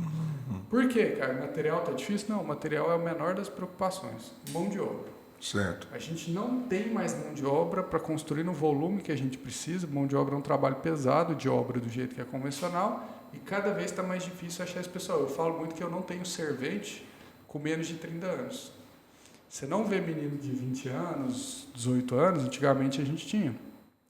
S2: Por quê, cara? O material está difícil? Não, o material é o menor das preocupações. Mão de obra.
S1: Certo.
S2: A gente não tem mais mão de obra para construir no volume que a gente precisa. Mão de obra é um trabalho pesado de obra do jeito que é convencional e cada vez está mais difícil achar esse pessoal. Eu falo muito que eu não tenho servente com menos de 30 anos. Você não vê menino de 20 anos, 18 anos, antigamente a gente tinha.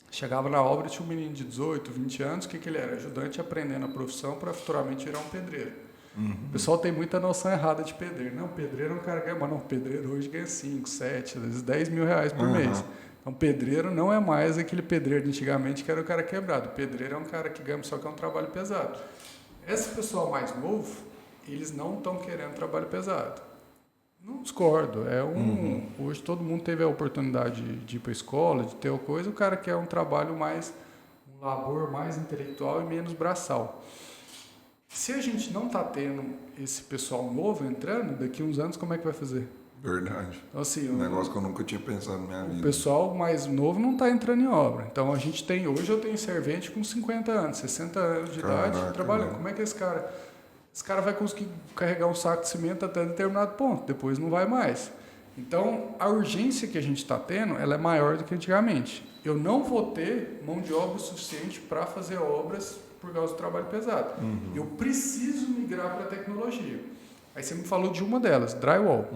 S2: Chegava na obra e tinha um menino de 18, 20 anos, o que ele era? Ajudante aprendendo a profissão para futuramente virar um pedreiro. O pessoal tem muita noção errada de pedreiro. Não, pedreiro é um cara que ganha, mas não, pedreiro hoje ganha 5, 7, às vezes 10 mil reais por mês. Então, pedreiro não é mais aquele pedreiro de antigamente que era o cara quebrado. Pedreiro é um cara que ganha, só que é um trabalho pesado. Esse pessoal mais novo, eles não estão querendo trabalho pesado. Não discordo. Hoje todo mundo teve a oportunidade de ir para a escola, de ter uma coisa. O cara quer um trabalho mais, um labor mais intelectual e menos braçal. Se a gente não está tendo esse pessoal novo entrando, daqui a uns anos como é que vai fazer?
S1: Verdade.
S2: Então, assim,
S1: um negócio que eu nunca tinha pensado na minha vida.
S2: O pessoal mais novo não está entrando em obra. Então a gente tem, hoje eu tenho servente com 50 anos, 60 anos de idade trabalhando. Como é que esse cara vai conseguir carregar um saco de cimento até determinado ponto? Depois não vai mais. Então a urgência que a gente está tendo, ela é maior do que antigamente. Eu não vou ter mão de obra suficiente para fazer obras por causa do trabalho pesado. Eu preciso migrar para a tecnologia. Aí você me falou de uma delas, drywall.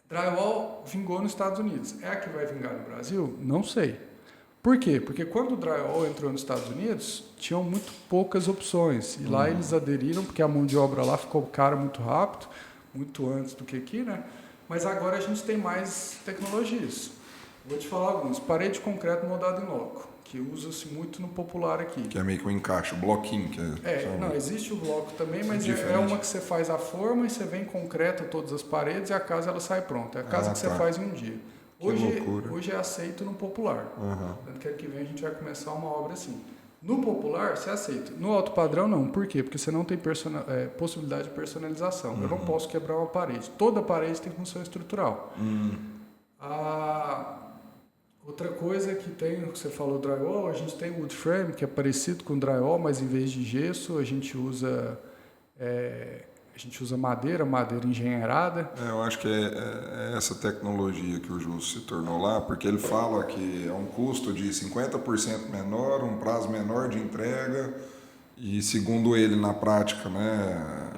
S2: Drywall vingou nos Estados Unidos. É a que vai vingar no Brasil? Não sei. Por quê? Porque quando o drywall entrou nos Estados Unidos, tinham muito poucas opções. E lá eles aderiram, porque a mão de obra lá ficou cara muito rápido, muito antes do que aqui, né? Mas agora a gente tem mais tecnologias. Vou te falar alguns. Parede de concreto moldado em loco, que usa-se muito no popular aqui.
S1: Que é meio que um encaixe, o bloquinho.
S2: Não, existe o bloco também, mas é uma que você faz a forma e você vem concreta todas as paredes e a casa ela sai pronta. É a casa que você faz em um dia. Hoje é aceito no popular. Tanto que ano que vem a gente vai começar uma obra assim. No popular, você aceita. No alto padrão, não. Por quê? Porque você não tem possibilidade de personalização. Eu não posso quebrar uma parede. Toda parede tem função estrutural. Outra coisa que tem, você falou drywall, a gente tem wood frame, que é parecido com drywall, mas em vez de gesso, a gente usa madeira engenheirada.
S1: Eu acho que é essa tecnologia que o Justo se tornou lá, porque ele fala que é um custo de 50% menor, um prazo menor de entrega, e segundo ele, na prática, né,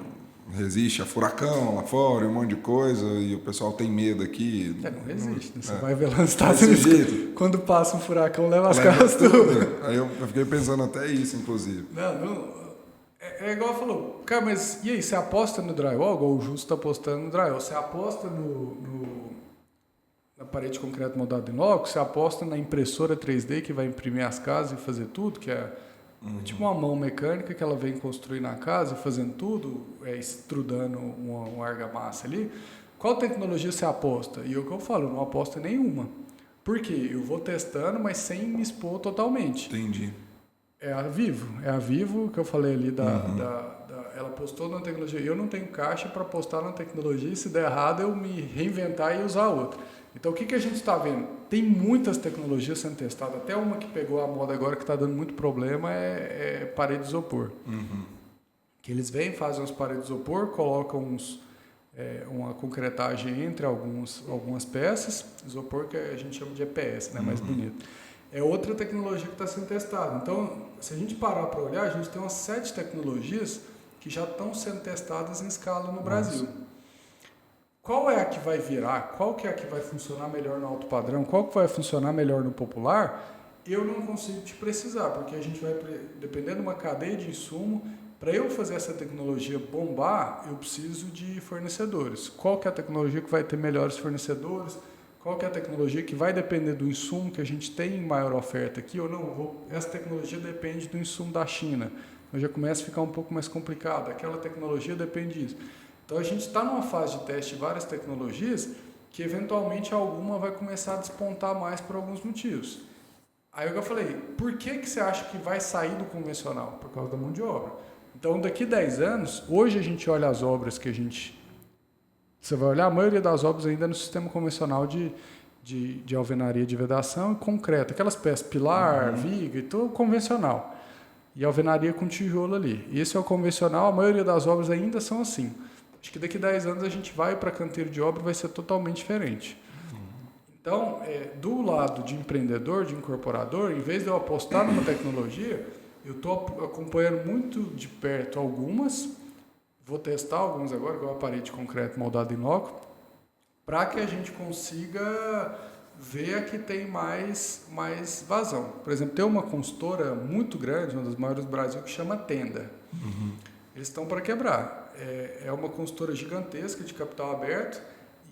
S1: resiste a furacão lá fora, um monte de coisa, e o pessoal tem medo aqui.
S2: Não resiste, né? Você vai ver lá nos Estados Unidos, quando passa um furacão, leva as casas tudo.
S1: Aí eu fiquei pensando até isso, inclusive.
S2: É igual falou, cara, mas e aí, você aposta no drywall, igual o Justo está apostando no drywall, você aposta na parede de concreto moldado em loco, você aposta na impressora 3D que vai imprimir as casas e fazer tudo, que é tipo uma mão mecânica que ela vem construir na casa, fazendo tudo, estrudando uma argamassa ali. Qual tecnologia você aposta? E o que eu falo, não aposto nenhuma. Por quê? Eu vou testando, mas sem me expor totalmente.
S1: Entendi.
S2: É a Vivo que eu falei ali, ela postou na tecnologia. Eu não tenho caixa para postar na tecnologia e se der errado eu me reinventar e usar outra. Então o que a gente está vendo? Tem muitas tecnologias sendo testadas. Até uma que pegou a moda agora que está dando muito problema é parede de isopor. Que eles vêm, fazem as paredes de isopor, colocam uma concretagem entre algumas peças. Isopor que a gente chama de EPS, né? Mais bonito. É outra tecnologia que está sendo testada. Então, se a gente parar para olhar, a gente tem umas 7 tecnologias que já estão sendo testadas em escala no Brasil. Qual é a que vai virar? Qual que é a que vai funcionar melhor no alto padrão? Qual que vai funcionar melhor no popular? Eu não consigo te precisar, porque a gente vai dependendo de uma cadeia de insumo, Para eu fazer essa tecnologia bombar, eu preciso de fornecedores. Qual que é a tecnologia que vai ter melhores fornecedores? Qual que é a tecnologia que vai depender do insumo que a gente tem em maior oferta aqui ou não? Essa tecnologia depende do insumo da China. Então já começa a ficar um pouco mais complicado. Aquela tecnologia depende disso. Então a gente está numa fase de teste de várias tecnologias que eventualmente alguma vai começar a despontar mais por alguns motivos. Aí eu falei, por que você acha que vai sair do convencional? Por causa da mão de obra. Então daqui 10 anos, hoje a gente olha as obras que a gente... Você vai olhar, a maioria das obras ainda no sistema convencional de alvenaria de vedação e concreto. Aquelas peças, pilar, viga, e tudo convencional. E alvenaria com tijolo ali. Esse é o convencional, a maioria das obras ainda são assim. Acho que daqui 10 anos a gente vai para canteiro de obra e vai ser totalmente diferente. Então, do lado de empreendedor, de incorporador, em vez de eu apostar numa tecnologia, eu estou acompanhando muito de perto algumas, vou testar algumas agora, igual a parede de concreto moldado em loco, para que a gente consiga ver a que tem mais vazão. Por exemplo, tem uma consultora muito grande, uma das maiores do Brasil, que chama Tenda. Eles estão para quebrar. É uma consultora gigantesca de capital aberto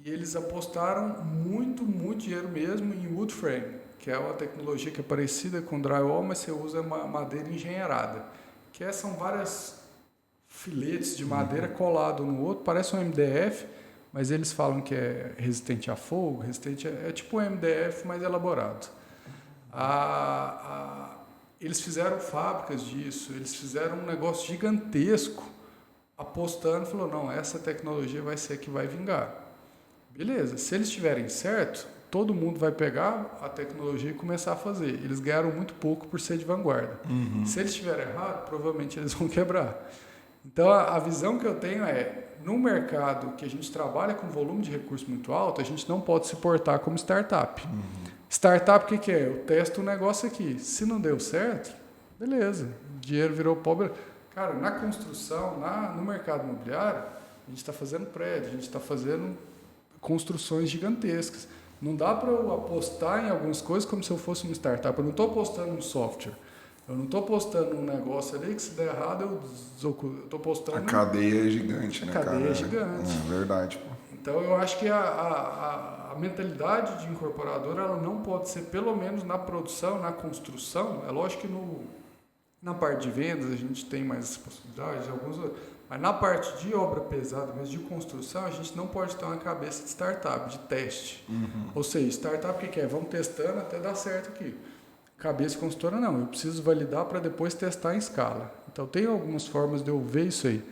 S2: e eles apostaram muito dinheiro mesmo em wood frame, que é uma tecnologia que é parecida com drywall, mas você usa madeira engenheirada, que são várias filetes de madeira colado no outro, parece um MDF, mas eles falam que é resistente a fogo, é tipo um MDF mais elaborado. Eles fizeram fábricas disso, eles fizeram um negócio gigantesco, apostando, falou, não, essa tecnologia vai ser a que vai vingar. Beleza, se eles estiverem certo, todo mundo vai pegar a tecnologia e começar a fazer. Eles ganharam muito pouco por ser de vanguarda. Se eles estiverem errado, provavelmente eles vão quebrar. Então, a visão que eu tenho no mercado que a gente trabalha com volume de recurso muito alto, a gente não pode se portar como startup. Startup, o que é? Eu testo um negócio aqui. Se não deu certo, beleza, o dinheiro virou pobre. Cara, na construção, no mercado imobiliário, a gente está fazendo prédio, a gente está fazendo construções gigantescas. Não dá para eu apostar em algumas coisas como se eu fosse uma startup. Eu não estou apostando no software. Eu não estou apostando num negócio ali que se der errado eu estou apostando...
S1: A cadeia é gigante, né, cara?
S2: A cadeia é gigante.
S1: É verdade, pô.
S2: Então eu acho que a mentalidade de incorporador ela não pode ser, pelo menos na produção, na construção. É lógico que na parte de vendas a gente tem mais essa possibilidade, mas na parte de obra pesada, mas de construção, a gente não pode ter uma cabeça de startup, de teste. Ou seja, startup o que é? Vamos testando até dar certo aqui. Cabeça de consultora não, eu preciso validar para depois testar em escala. Então tem algumas formas de eu ver isso aí.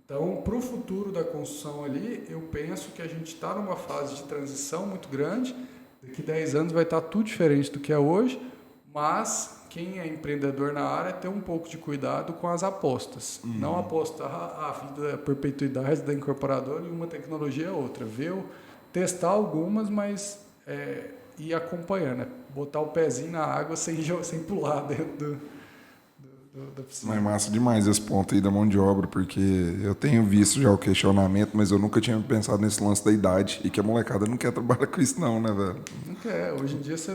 S2: Então, para o futuro da construção ali, eu penso que a gente está numa fase de transição muito grande. Daqui 10 anos vai estar tudo diferente do que é hoje, mas quem é empreendedor na área tem um pouco de cuidado com as apostas. Não apostar a vida, a perpetuidade da incorporadora em uma tecnologia ou outra. Testar algumas, mas ir acompanhando. Botar o pezinho na água sem pular dentro da piscina.
S1: Mas é massa demais esse ponto aí da mão de obra, porque eu tenho visto já o questionamento, mas eu nunca tinha pensado nesse lance da idade e que a molecada não quer trabalhar com isso não, né, velho?
S2: Não quer. Hoje em dia você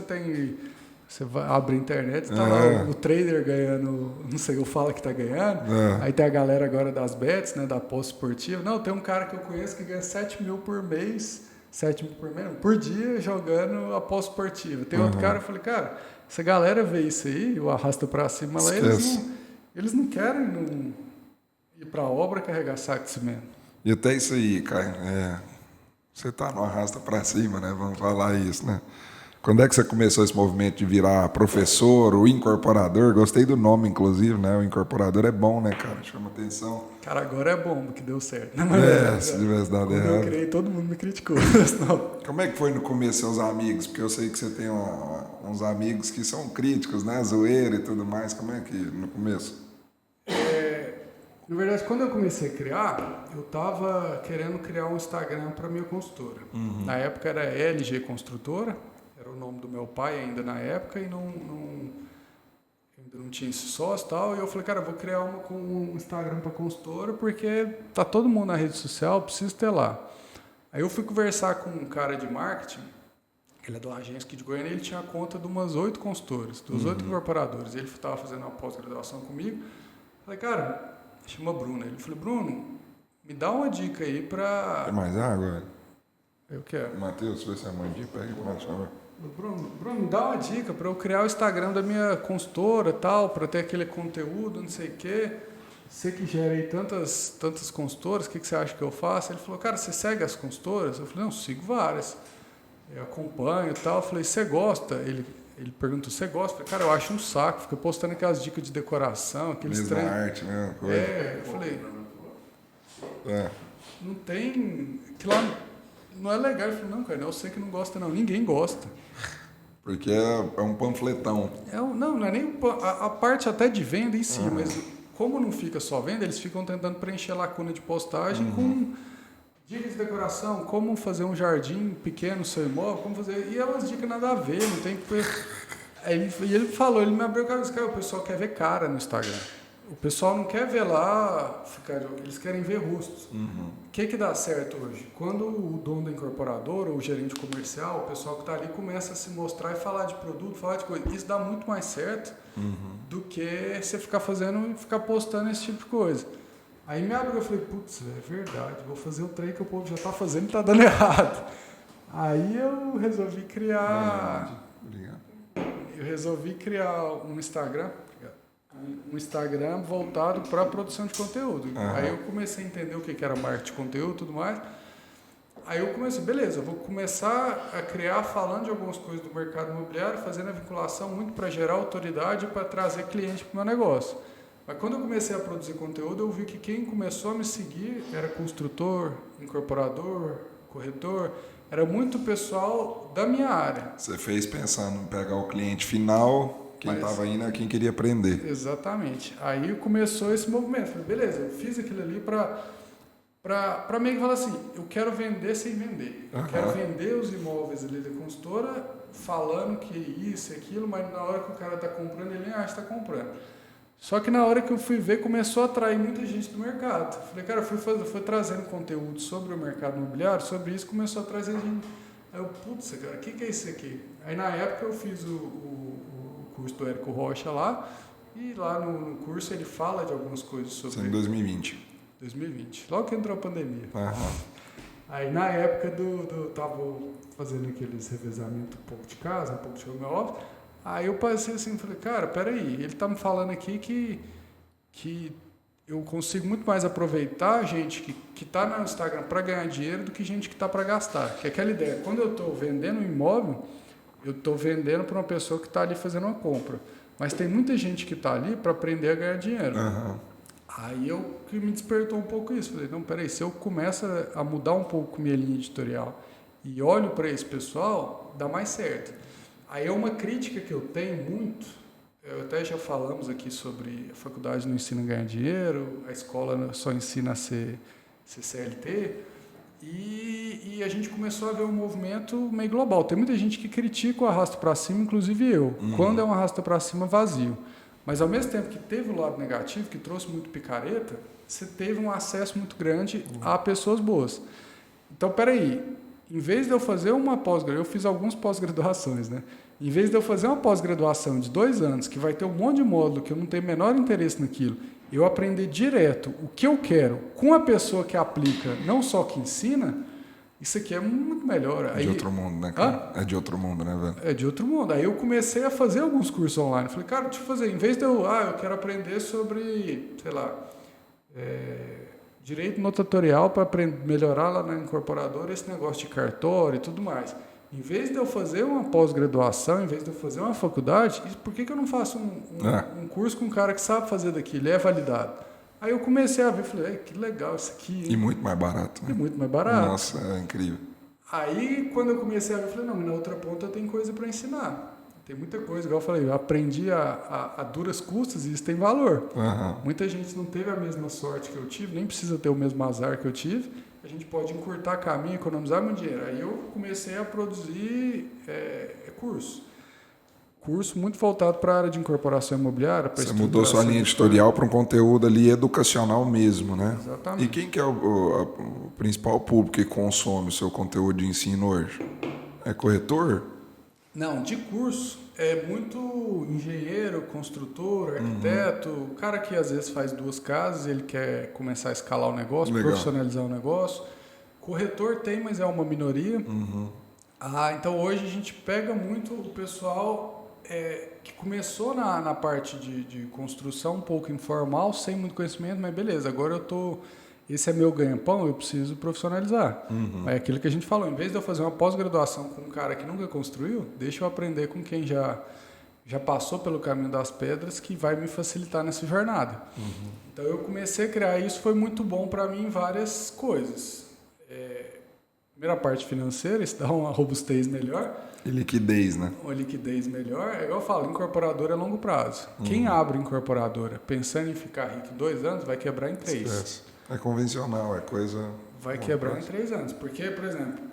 S2: abre a internet, tá lá o trader ganhando, não sei, eu falo que tá ganhando, aí tem a galera agora das bets, né, da aposta esportiva. Não, tem um cara que eu conheço que ganha 7 mil por mês, 7 mil por dia jogando aposta esportiva. Tem outro cara, eu falei, cara, essa galera vê isso aí, o arrasta pra cima lá, eles não querem ir pra obra carregar saco de cimento.
S1: E até isso aí, cara, você tá no arrasta pra cima, né, vamos falar isso, né? Quando é que você começou esse movimento de virar professor, o incorporador? Gostei do nome, inclusive, né? O incorporador é bom, né, cara? Chama atenção.
S2: Cara, agora é bom que deu certo.
S1: Se tivesse dado errado.
S2: Eu criei, todo mundo me criticou.
S1: Como é que foi no começo seus amigos? Porque eu sei que você tem uns amigos que são críticos, né? Zoeira e tudo mais. Como é que no começo?
S2: Na verdade, quando eu comecei a criar, eu estava querendo criar um Instagram para minha consultora. Na época era LG Construtora. Era o nome do meu pai ainda na época e ainda não tinha esse sócio e tal. E eu falei, cara, eu vou criar um Instagram para consultora porque tá todo mundo na rede social, preciso ter lá. Aí eu fui conversar com um cara de marketing, ele é de uma agência aqui de Goiânia, ele tinha conta de umas 8 consultoras, dos 8 incorporadores. Ele estava fazendo uma pós-graduação comigo. Falei, cara, chama Bruno. Ele falou, Bruno, me dá uma dica aí pra...
S1: Tem mais água?
S2: Eu quero.
S1: Matheus, se você é mandinho, pega e mais chama.
S2: Bruno, me dá uma dica para eu criar o Instagram da minha consultora, tal, para ter aquele conteúdo, não sei o quê. Você que gera aí tantas consultoras, o que você acha que eu faço? Ele falou, cara, você segue as consultoras? Eu falei, não, sigo várias. Eu acompanho e tal. Eu falei, você gosta? Ele perguntou, você gosta? Eu falei, cara, eu acho um saco, fica postando aquelas dicas de decoração, aqueles
S1: Mesma arte, mesma coisa.
S2: eu falei, não tem... Que lá não é legal. Ele falou, não, cara, eu sei que não gosta não, ninguém gosta.
S1: Porque é um panfletão.
S2: Não é nem a parte até de venda em si, mas como não fica só venda, eles ficam tentando preencher a lacuna de postagem com dicas de decoração, como fazer um jardim pequeno no seu imóvel, como fazer... E é umas dicas nada a ver, não tem... Ele falou, ele me abriu a cabeça, cara, o pessoal quer ver cara no Instagram. O pessoal não quer ver lá, eles querem ver rostos. O que dá certo hoje? Quando o dono da incorporadora ou o gerente comercial, o pessoal que está ali começa a se mostrar e falar de produto, falar de coisa, isso dá muito mais certo do que você ficar postando esse tipo de coisa. Aí me abriu, eu falei, putz, é verdade, vou fazer o trem que o povo já está fazendo e está dando errado. Aí eu resolvi criar... um Instagram voltado para a produção de conteúdo. Aí eu comecei a entender o que era marketing de conteúdo e tudo mais. Aí eu comecei, beleza, eu vou começar a criar falando de algumas coisas do mercado imobiliário, fazendo a vinculação muito para gerar autoridade e para trazer cliente para o meu negócio. Mas quando eu comecei a produzir conteúdo, eu vi que quem começou a me seguir era construtor, incorporador, corretor, era muito pessoal da minha área.
S1: Você fez pensando em pegar o cliente final, quem estava indo é quem queria aprender.
S2: Exatamente. Aí começou esse movimento. Falei, beleza, eu fiz aquilo ali para meio que falar assim, eu quero vender sem vender. Eu quero vender os imóveis ali da consultora falando que isso e aquilo, mas na hora que o cara está comprando, ele nem acha que está comprando. Só que na hora que eu fui ver, começou a atrair muita gente do mercado. Falei, cara, eu fui trazendo conteúdo sobre o mercado imobiliário, sobre isso, começou a trazer gente. Aí eu, putz, cara, o que é isso aqui? Aí na época eu fiz o curso do Érico Rocha lá, e lá no curso ele fala de algumas coisas sobre...
S1: Isso em 2020.
S2: 2020, logo que entrou a pandemia. Aí na época tava fazendo aqueles revezamentos um pouco de casa, um pouco de home office. Aí eu passei assim, falei, cara, peraí, ele tá me falando aqui que eu consigo muito mais aproveitar gente que tá no Instagram para ganhar dinheiro do que gente que tá para gastar. Que é aquela ideia, quando eu tô vendendo um imóvel, eu tô vendendo para uma pessoa que tá ali fazendo uma compra. Mas tem muita gente que tá ali para aprender a ganhar dinheiro. Aí que me despertou um pouco isso. Falei, não, peraí, se eu começo a mudar um pouco minha linha editorial e olho para esse pessoal, dá mais certo. Aí é uma crítica que eu tenho muito, até já falamos aqui sobre a faculdade não ensina a ganhar dinheiro, a escola só ensina a ser CLT, e a gente começou a ver um movimento meio global. Tem muita gente que critica o arrasto para cima, inclusive eu, quando é um arrasto para cima vazio. Mas ao mesmo tempo que teve o lado negativo, que trouxe muito picareta, você teve um acesso muito grande a pessoas boas. Então, peraí, em vez de eu fazer uma pós-graduação, eu fiz algumas pós-graduações, né? Em vez de eu fazer uma pós-graduação de 2 anos, que vai ter um monte de módulo que eu não tenho o menor interesse naquilo, eu aprender direto o que eu quero com a pessoa que aplica, não só que ensina, isso aqui é muito melhor.
S1: É de outro mundo, né, cara? É de outro mundo, né, velho?
S2: É de outro mundo. Aí eu comecei a fazer alguns cursos online. Falei, cara, deixa eu fazer. Em vez de eu quero aprender sobre, sei lá, direito notatorial para melhorar lá na incorporadora esse negócio de cartório e tudo mais. Em vez de eu fazer uma pós-graduação, em vez de eu fazer uma faculdade, por que eu não faço um curso com um cara que sabe fazer daquilo, ele é validado? Aí eu comecei a ver, falei, que legal isso aqui. Hein?
S1: E muito mais barato. Né?
S2: E muito mais barato.
S1: Nossa, é incrível.
S2: Aí, quando eu comecei a ver, eu falei, não, mas na outra ponta eu tenho coisa para ensinar. Tem muita coisa, igual eu falei, eu aprendi a duras custas e isso tem valor. Muita gente não teve a mesma sorte que eu tive, nem precisa ter o mesmo azar que eu tive. A gente pode encurtar caminho, economizar muito dinheiro. Aí eu comecei a produzir curso muito voltado para a área de incorporação imobiliária.
S1: Você mudou sua linha editorial para um conteúdo ali educacional mesmo, né?
S2: Exatamente.
S1: E quem que é o principal público que consome o seu conteúdo de ensino hoje? É corretor?
S2: Não, de curso é muito engenheiro, construtor, arquiteto, o cara que às vezes faz 2 casas, ele quer começar a escalar o negócio,
S1: Legal.
S2: profissionalizar o negócio. Corretor tem, mas é uma minoria. Então hoje a gente pega muito o pessoal que começou na parte de construção um pouco informal, sem muito conhecimento, mas beleza, agora esse é meu ganha-pão, eu preciso profissionalizar. É aquilo que a gente falou, em vez de eu fazer uma pós-graduação com um cara que nunca construiu, deixa eu aprender com quem já passou pelo caminho das pedras, que vai me facilitar nessa jornada. Então eu comecei a criar isso, foi muito bom para mim em várias coisas. Primeira parte financeira, isso dá uma robustez melhor.
S1: E liquidez, né?
S2: Uma liquidez melhor. É igual eu falo, incorporadora é longo prazo. Quem abre incorporadora pensando em ficar rico em 2 anos, vai quebrar em 3.
S1: É convencional, é coisa...
S2: Vai quebrar em 3 anos. Porque, por exemplo,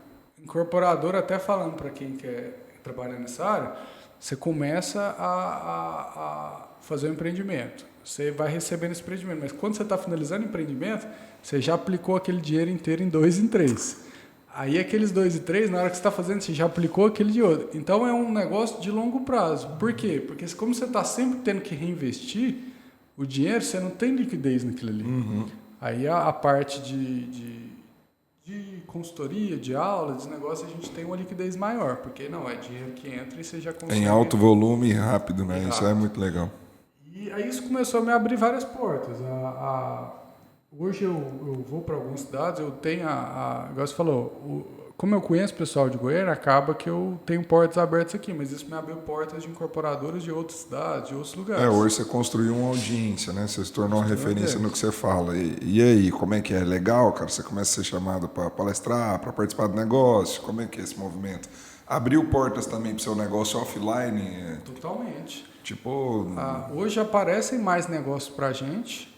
S2: incorporadora, até falando para quem quer trabalhar nessa área, você começa a fazer um empreendimento. Você vai recebendo esse empreendimento. Mas quando você está finalizando o empreendimento, você já aplicou aquele dinheiro inteiro em 2 e em 3. Aí aqueles 2 e 3, na hora que você está fazendo, você já aplicou aquele de outro. Então é um negócio de longo prazo. Por quê? Porque como você está sempre tendo que reinvestir o dinheiro, você não tem liquidez naquilo ali. Aí a parte de consultoria, de aula, de negócio, a gente tem uma liquidez maior. Porque não, é dinheiro que entra e você já consegue...
S1: Em alto volume e rápido, né? Isso é muito legal.
S2: E aí isso começou a me abrir várias portas. Hoje eu vou para algumas cidades, eu tenho igual você falou, como eu conheço o pessoal de Goiânia, acaba que eu tenho portas abertas aqui, mas isso me abriu portas de incorporadoras de outras cidades, de outros lugares.
S1: Hoje você construiu uma audiência, né? Você se tornou uma referência no que você fala. E aí, como é que é? Legal, cara? Você começa a ser chamado para palestrar, para participar do negócio? Como é que é esse movimento? Abriu portas também para o seu negócio offline?
S2: Totalmente.
S1: Tipo...
S2: Hoje aparecem mais negócios para a gente,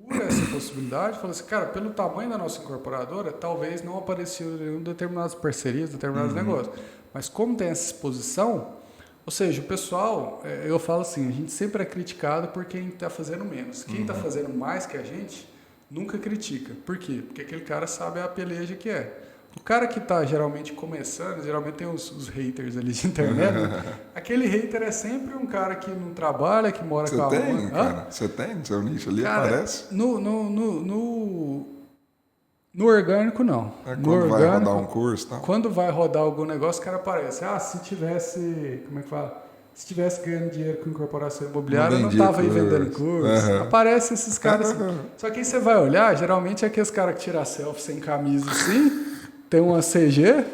S2: por essa possibilidade, falou assim, cara, pelo tamanho da nossa incorporadora, talvez não apareciam determinadas parcerias, determinados negócios. Mas como tem essa exposição, ou seja, o pessoal, eu falo assim, a gente sempre é criticado por quem está fazendo menos. Quem está fazendo mais que a gente, nunca critica. Por quê? Porque aquele cara sabe a peleja que é. O cara que está geralmente começando, geralmente tem os haters ali de internet, aquele hater é sempre um cara que não trabalha, que mora com a mãe.
S1: Você tem no seu nicho ali,
S2: cara,
S1: aparece?
S2: No orgânico, não.
S1: Quando vai rodar um curso e tal?
S2: Quando vai rodar algum negócio, o cara aparece. Se tivesse, como é que fala? Se tivesse ganhando dinheiro com incorporação imobiliária, eu não estava aí vendendo curso. Aparece esses caras assim. Só que aí você vai olhar, geralmente é aqueles caras que tiram selfie sem camisa assim, tem uma CG,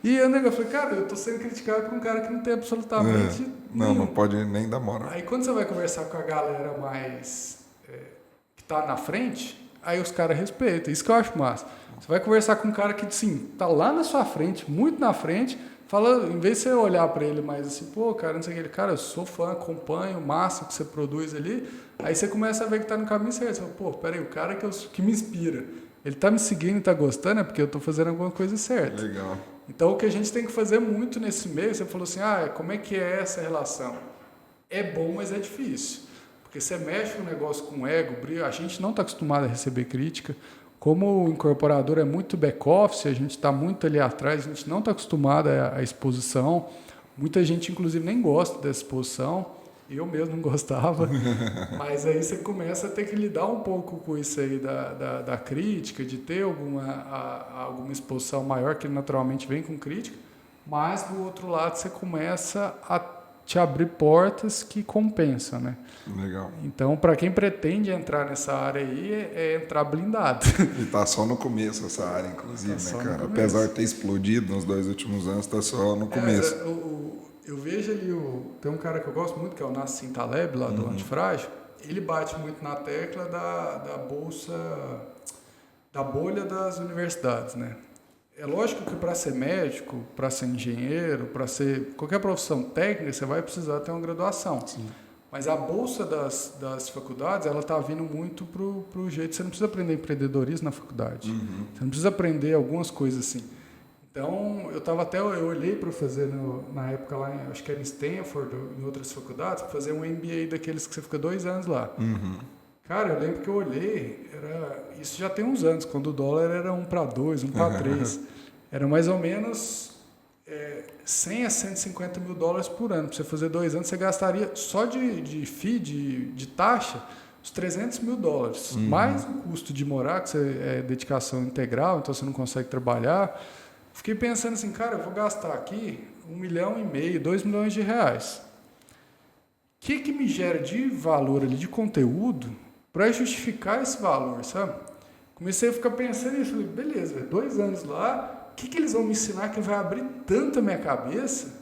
S2: e eu falei, cara, eu tô sendo criticado por um cara que não tem absolutamente nenhum.
S1: Não pode nem dar moral.
S2: Aí quando você vai conversar com a galera mais que tá na frente, aí os caras respeitam, isso que eu acho massa. Você vai conversar com um cara que, sim, tá lá na sua frente, muito na frente, fala, em vez de você olhar para ele mais assim, pô, cara, não sei o que, cara, eu sou fã, acompanho, massa que você produz ali, aí você começa a ver que tá no caminho certo, você fala, pô, peraí, o cara que me inspira, ele tá me seguindo e tá gostando, é porque eu tô fazendo alguma coisa certa.
S1: Legal.
S2: Então, o que a gente tem que fazer muito nesse meio, você falou assim, como é que é essa relação? É bom, mas é difícil. Porque você mexe no negócio com ego, a gente não está acostumado a receber crítica. Como o incorporador é muito back-office, a gente está muito ali atrás, a gente não está acostumado à exposição. Muita gente, inclusive, nem gosta dessa exposição. Eu mesmo não gostava. Mas aí você começa a ter que lidar um pouco com isso aí da crítica, de ter alguma exposição maior, que naturalmente vem com crítica. Mas, do outro lado, você começa a te abrir portas que compensam, né?
S1: Legal.
S2: Então, para quem pretende entrar nessa área aí, é entrar blindado.
S1: E tá só no começo essa área, inclusive, né, cara? Apesar de ter explodido nos 2 últimos anos, tá só no começo.
S2: Eu vejo ali, tem um cara que eu gosto muito, que é o Nassim Taleb, lá do Antifrágil. Ele bate muito na tecla da bolsa, da bolha das universidades, né? É lógico que para ser médico, para ser engenheiro, para ser qualquer profissão técnica, você vai precisar ter uma graduação. Sim. Mas a bolsa das faculdades, ela está vindo muito pro jeito. Você não precisa aprender empreendedorismo na faculdade. Você não precisa aprender algumas coisas assim. Então, eu olhei para fazer na época lá, acho que era em Stanford, em outras faculdades, para fazer um MBA daqueles que você fica 2 anos lá. Cara, eu lembro que eu olhei, isso já tem uns anos, quando o dólar era 1 para 2, 1 para 3. Era mais ou menos
S3: 100 a 150 mil dólares por ano. Para você fazer 2 anos, você gastaria só de FII, de taxa, os 300 mil dólares. Mais o custo de morar, que é dedicação integral, então você não consegue trabalhar. Fiquei pensando assim, cara, eu vou gastar aqui 1,5 milhão, 2 milhões de reais. O que me gera de valor ali, de conteúdo, para justificar esse valor, sabe? Comecei a ficar pensando nisso, falei, beleza, 2 anos lá, o que eles vão me ensinar que vai abrir tanto a minha cabeça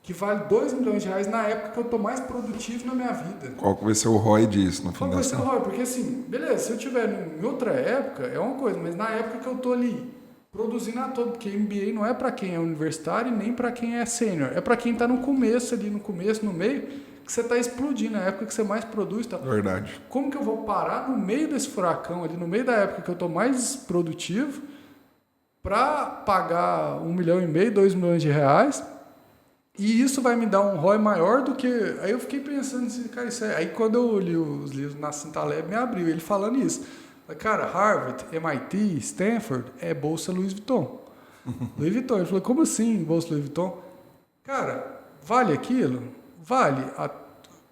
S3: que vale 2 milhões de reais na época que eu estou mais produtivo na minha vida?
S1: Qual que vai ser o ROI disso, no fim
S3: Qual vai ser o ROI? Porque assim, beleza, se eu estiver em outra época, é uma coisa, mas na época que eu estou ali produzindo a todo, porque MBA não é para quem é universitário e nem para quem é sênior, é para quem está no começo ali, no meio, que você está explodindo, na época que você mais produz. Tá...
S1: Verdade.
S3: Como que eu vou parar no meio desse furacão ali, no meio da época que eu estou mais produtivo, para pagar 1,5 milhão, 2 milhões de reais, e isso vai me dar um ROI maior do que... Aí eu fiquei pensando assim, cara, isso é... Aí quando eu li os livros na Cintaleb, me abriu, ele falando isso. Cara, Harvard, MIT, Stanford, é bolsa Louis Vuitton. Louis Vuitton. Ele falou, como assim bolsa Louis Vuitton? Cara, vale aquilo? Vale,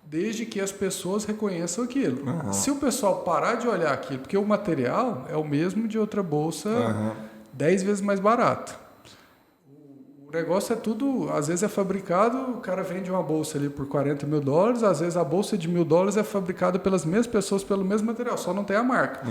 S3: desde que as pessoas reconheçam aquilo. Se o pessoal parar de olhar aquilo, porque o material é o mesmo de outra bolsa 10 vezes mais barato. O negócio é tudo, às vezes é fabricado, o cara vende uma bolsa ali por 40 mil dólares, às vezes a bolsa de $1.000 é fabricada pelas mesmas pessoas, pelo mesmo material, só não tem a marca.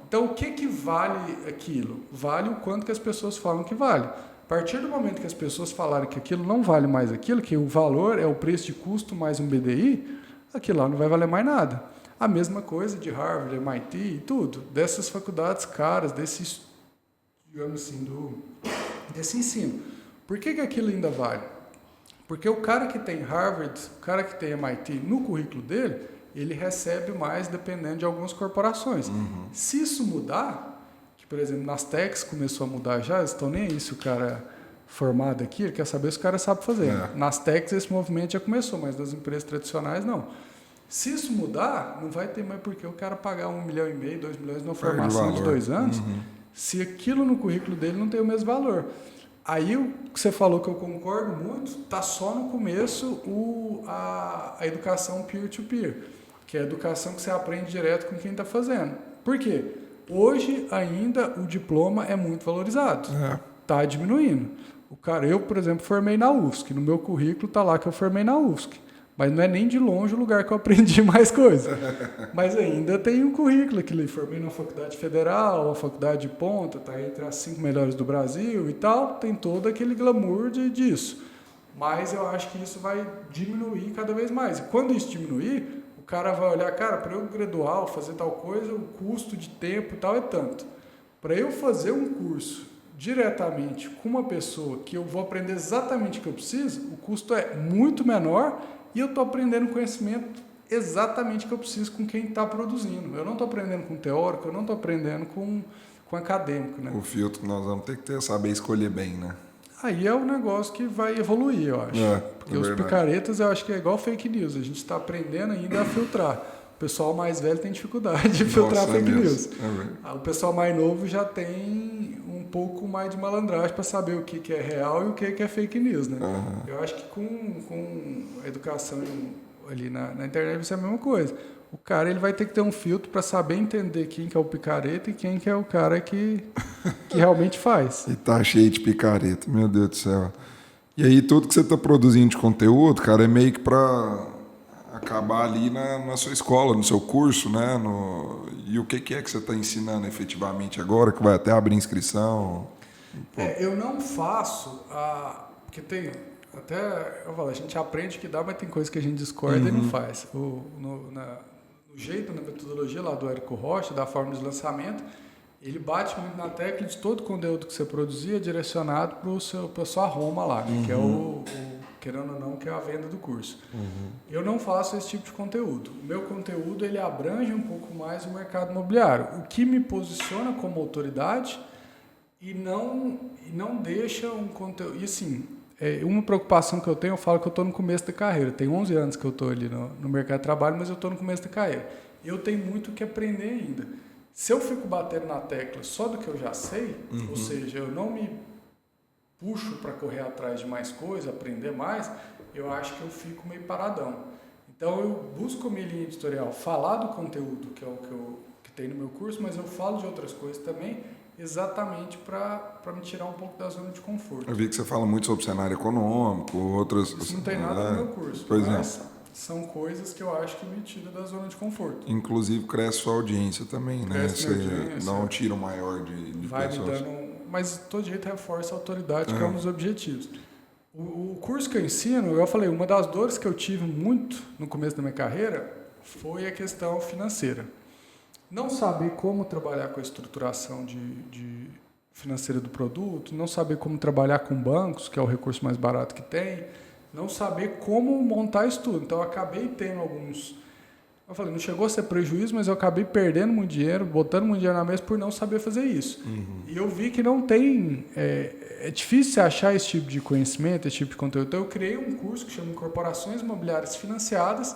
S3: Então, o que vale aquilo? Vale o quanto que as pessoas falam que vale. A partir do momento que as pessoas falarem que aquilo não vale mais aquilo, que o valor é o preço de custo mais um BDI, aquilo lá não vai valer mais nada. A mesma coisa de Harvard, MIT e tudo, dessas faculdades caras, desses, digamos assim, desse ensino. Por que aquilo ainda vale? Porque o cara que tem Harvard, o cara que tem MIT no currículo dele, ele recebe mais dependendo de algumas corporações. Se isso mudar, que por exemplo nas techs começou a mudar já, eles estão nem aí se o cara formado aqui, ele quer saber se o cara sabe fazer. Nas techs esse movimento já começou, mas nas empresas tradicionais não. Se isso mudar, não vai ter mais por que o cara pagar 1,5 milhão, 2 milhões numa formação de 2 anos, se aquilo no currículo dele não tem o mesmo valor. Aí o que você falou que eu concordo muito, está só no começo a educação peer-to-peer, que é a educação que você aprende direto com quem está fazendo. Por quê? Hoje ainda o diploma é muito valorizado, está diminuindo. Eu, por exemplo, formei na UFSC, no meu currículo está lá que eu formei na UFSC, mas não é nem de longe o lugar que eu aprendi mais coisa. Mas ainda tem um currículo que formei na faculdade federal, a faculdade de ponta, está entre as 5 melhores do Brasil e tal, tem todo aquele glamour disso. Mas eu acho que isso vai diminuir cada vez mais. E quando isso diminuir, o cara vai olhar, cara, para eu graduar, fazer tal coisa, o custo de tempo e tal é tanto. Para eu fazer um curso diretamente com uma pessoa que eu vou aprender exatamente o que eu preciso, o custo é muito menor e eu estou aprendendo conhecimento exatamente que eu preciso com quem está produzindo. Eu não estou aprendendo com teórico, eu não estou aprendendo com acadêmico. Né?
S1: O filtro que nós vamos ter que saber escolher bem, né?
S3: Aí é um negócio que vai evoluir, eu acho. Porque os picaretas, eu acho que é igual fake news. A gente está aprendendo ainda a filtrar. O pessoal mais velho tem dificuldade de filtrar fake news. O pessoal mais novo já tem um pouco mais de malandragem para saber o que é real e o que é fake news, né? Eu acho que com a educação ali na internet vai ser a mesma coisa. O cara ele vai ter que ter um filtro para saber entender quem que é o picareta e quem que é o cara que realmente faz.
S1: E tá cheio de picareta, meu Deus do céu. E aí tudo que você está produzindo de conteúdo, cara, é meio que para acabar ali na sua escola, no seu curso, né? E o que é que você está ensinando efetivamente agora, que vai até abrir inscrição?
S3: Eu não faço, porque tem, até eu falo, a gente aprende que dá, mas tem coisas que a gente discorda e não faz. No jeito, na metodologia lá do Érico Rocha, da fórmula de lançamento, ele bate muito na tecla de todo o conteúdo que você produzia direcionado para a sua Roma lá, que é querendo ou não, que é a venda do curso. Eu não faço esse tipo de conteúdo. O meu conteúdo, ele abrange um pouco mais o mercado imobiliário, o que me posiciona como autoridade e não deixa um conteúdo... E assim, uma preocupação que eu tenho, eu falo que eu estou no começo da carreira. Tem 11 anos que eu estou ali no mercado de trabalho, mas eu estou no começo da carreira. Eu tenho muito o que aprender ainda. Se eu fico batendo na tecla só do que eu já sei, ou seja, eu não me puxo para correr atrás de mais coisa, aprender mais, eu acho que eu fico meio paradão. Então eu busco a minha linha editorial, falar do conteúdo, que é o que tem no meu curso, mas eu falo de outras coisas também, exatamente para me tirar um pouco da zona de conforto.
S1: Eu vi que você fala muito sobre cenário econômico, outras...
S3: Isso não tem nada no meu curso,
S1: Pois
S3: mas são coisas que eu acho que me tiram da zona de conforto.
S1: Inclusive cresce sua audiência também, né?
S3: Cresce minha
S1: Você
S3: audiência.
S1: dá um tiro maior de
S3: Vai
S1: pessoas.
S3: me dando... Mas de todo jeito reforça a autoridade, que é um dos objetivos. O curso que eu ensino, eu falei, uma das dores que eu tive muito no começo da minha carreira foi a questão financeira. Não saber como trabalhar com a estruturação de financeira do produto, não saber como trabalhar com bancos, que é o recurso mais barato que tem, não saber como montar isso tudo. Então, eu acabei tendo alguns... Eu falei, não chegou a ser prejuízo, mas eu acabei perdendo muito dinheiro, botando muito dinheiro na mesa por não saber fazer isso. E eu vi que não tem... É difícil você achar esse tipo de conhecimento, esse tipo de conteúdo. Então, eu criei um curso que chama Incorporações Imobiliárias Financiadas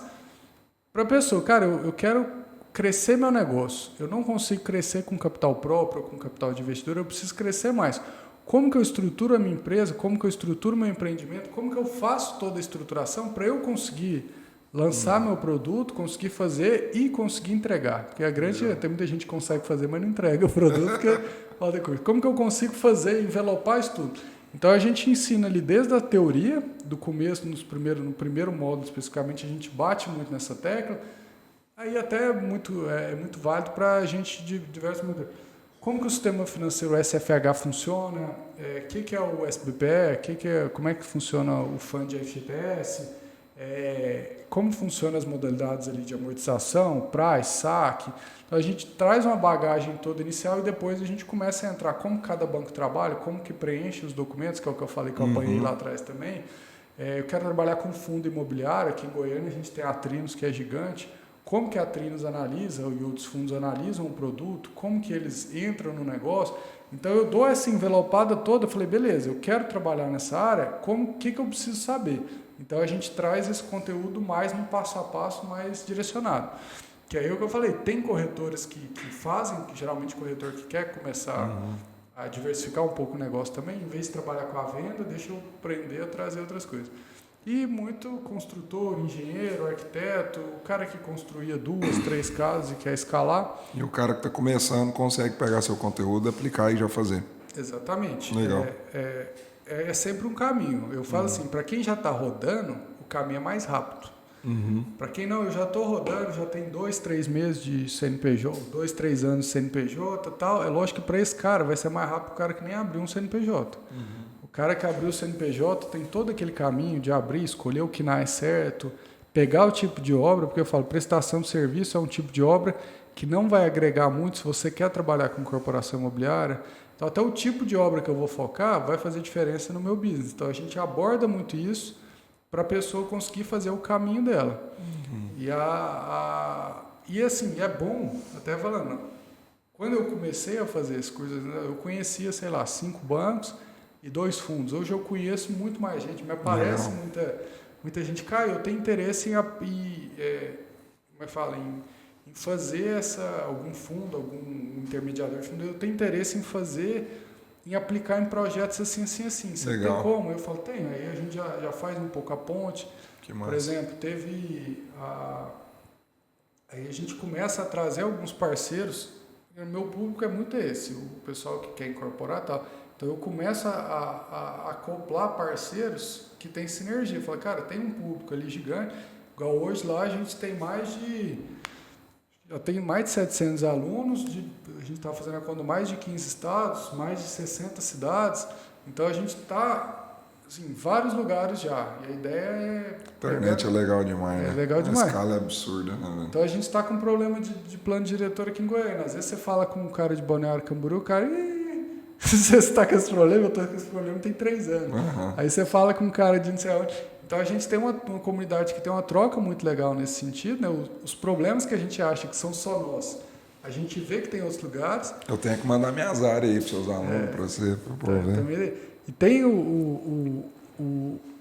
S3: para a pessoa. Cara, eu quero crescer meu negócio. Eu não consigo crescer com capital próprio ou com capital de investidor, eu preciso crescer mais. Como que eu estruturo a minha empresa, como que eu estruturo meu empreendimento, como que eu faço toda a estruturação para eu conseguir lançar meu produto, conseguir fazer e conseguir entregar. Porque tem muita gente que consegue fazer, mas não entrega o produto, porque falta coisa. Como que eu consigo fazer, envelopar isso tudo? Então a gente ensina ali desde a teoria, do começo, no primeiro módulo especificamente, a gente bate muito nessa tecla. Aí até é muito válido para a gente de diversos modelos. Como que o sistema financeiro SFH funciona? O que é o SBPE? Como é que funciona o fundo de FGTS? Como funcionam as modalidades ali de amortização, price, saque? Então a gente traz uma bagagem toda inicial e depois a gente começa a entrar como cada banco trabalha, como que preenche os documentos, que é o que eu falei que eu apanhei lá atrás também. Eu quero trabalhar com fundo imobiliário, aqui em Goiânia a gente tem a Trinos, que é gigante. Como que a Trinos analisa e outros fundos analisam o produto, como que eles entram no negócio. Então eu dou essa envelopada toda, eu falei, beleza, eu quero trabalhar nessa área, o que eu preciso saber? Então a gente traz esse conteúdo mais no passo a passo, mais direcionado. Que aí é o que eu falei, tem corretores que fazem, que geralmente corretor que quer começar a diversificar um pouco o negócio também, em vez de trabalhar com a venda, deixa eu aprender a trazer outras coisas. E muito construtor, engenheiro, arquiteto, o cara que construía 2, 3 casas e quer escalar.
S1: E o cara que está começando consegue pegar seu conteúdo, aplicar e já fazer.
S3: Exatamente.
S1: Legal.
S3: É sempre um caminho. Eu falo assim, para quem já está rodando, o caminho é mais rápido. Para quem não, eu já estou rodando, já tem 2, 3 meses de CNPJ, 2, 3 anos de CNPJ e tal. É lógico que para esse cara vai ser mais rápido o cara que nem abriu um CNPJ. O cara que abriu o CNPJ tem todo aquele caminho de abrir, escolher o que não é certo, pegar o tipo de obra, porque eu falo, prestação de serviço é um tipo de obra que não vai agregar muito se você quer trabalhar com corporação imobiliária. Então, até o tipo de obra que eu vou focar vai fazer diferença no meu business. Então, a gente aborda muito isso para a pessoa conseguir fazer o caminho dela. E assim, é bom, até falando, quando eu comecei a fazer as coisas, eu conhecia, 5 bancos e 2 fundos. Hoje eu conheço muito mais gente, me aparece muita gente. Cara, eu tenho interesse em fazer algum fundo, algum intermediador de fundo, eu tenho interesse em aplicar em projetos assim. Você
S1: Legal.
S3: tem como? Eu falo, tem. Aí a gente já faz um pouco a ponte.
S1: Que massa.
S3: Por exemplo, aí a gente começa a trazer alguns parceiros. O meu público é muito esse, o pessoal que quer incorporar e tal. Então eu começo a acoplar parceiros que tem sinergia. Eu falo, cara, tem um público ali gigante. Igual hoje lá a gente tem já tem mais de 700 alunos, a gente está fazendo a conta mais de 15 estados, mais de 60 cidades. Então a gente está em vários lugares já. E a ideia é...
S1: Internet é legal demais, né?
S3: É legal demais.
S1: A escala é absurda, né, velho?
S3: Então a gente está com um problema de plano diretor aqui em Goiânia. Às vezes você fala com um cara de Balneário Camboriú, o cara... Você está com esse problema? Eu estou com esse problema tem 3 anos. Aí você fala com um cara de não sei onde. Então a gente tem uma comunidade que tem uma troca muito legal nesse sentido, né? Os problemas que a gente acha que são só nossos, a gente vê que tem outros lugares.
S1: Eu tenho que mandar minhas áreas aí para seus alunos, para você prover.
S3: E tem o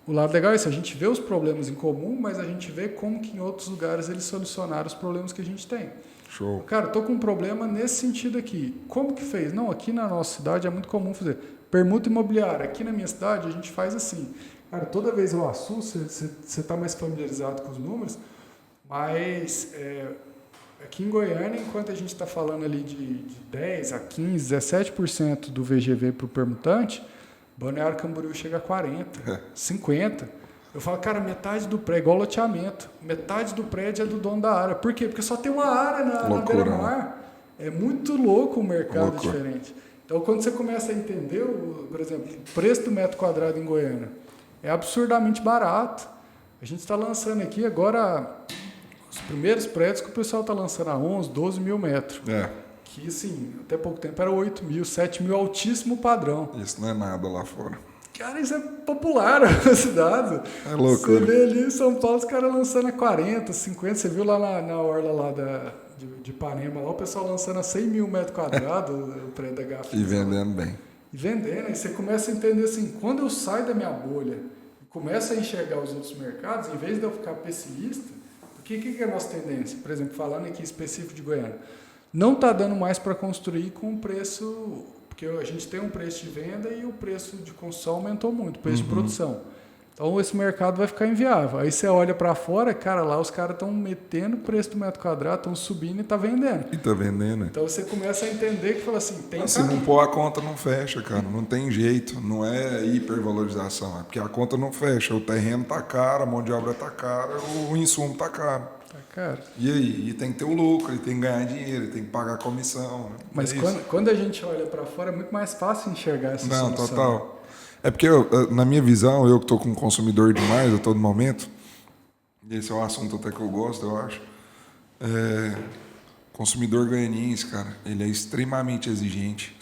S3: lado legal é isso, a gente vê os problemas em comum, mas a gente vê como que em outros lugares eles solucionaram os problemas que a gente tem.
S1: Show.
S3: Cara, eu tô com um problema nesse sentido aqui. Como que fez? Não, aqui na nossa cidade é muito comum fazer. permuta imobiliária. Aqui na minha cidade a gente faz assim. Cara, toda vez eu assusto, você está mais familiarizado com os números, mas aqui em Goiânia, enquanto a gente está falando ali de 10 a 15, 17% do VGV para o permutante, Balneário Camboriú chega a 40, 50. Eu falo, cara, metade do prédio, igual loteamento, metade do prédio é do dono da área. Por quê? Porque só tem uma área na beira-mar. É muito louco o mercado diferente. Então, quando você começa a entender, por exemplo, o preço do metro quadrado em Goiânia é absurdamente barato. A gente está lançando aqui agora os primeiros prédios que o pessoal está lançando a 11, 12 mil metros. Que, assim, até pouco tempo era 8 mil, 7 mil, altíssimo padrão.
S1: Isso não é nada lá fora.
S3: Cara, isso é popular na cidade.
S1: É louco.
S3: Você vê ali em São Paulo os caras lançando a 40, 50. Você viu lá na orla lá de Ipanema, lá o pessoal lançando a 100 mil metros quadrados o prédio da Gafisa.
S1: E vendendo bem.
S3: E vendendo. Aí você começa a entender assim, quando eu saio da minha bolha e começo a enxergar os outros mercados, em vez de eu ficar pessimista, porque o que é a nossa tendência? Por exemplo, falando aqui específico de Goiânia, não está dando mais para construir com preço... Porque a gente tem um preço de venda e o preço de construção aumentou muito, o preço de produção. Então, esse mercado vai ficar inviável. Aí você olha para fora, cara, lá os caras estão metendo o preço do metro quadrado, estão subindo e está vendendo.
S1: E está vendendo.
S3: Então, você começa a entender que fala assim, tem
S1: se não pôr a conta, não fecha, cara. Não tem jeito. Não é hipervalorização. É porque a conta não fecha. O terreno está caro, a mão de obra está cara, o insumo está caro.
S3: Cara.
S1: E aí? E tem que ter o lucro, e tem que ganhar dinheiro, e tem que pagar a comissão.
S3: Mas quando a gente olha para fora, é muito mais fácil enxergar essa solução.
S1: Não, total. É porque, na minha visão, eu que estou com o consumidor demais a todo momento, e esse é um assunto até que eu gosto, eu acho, consumidor goianiense, cara, ele é extremamente exigente.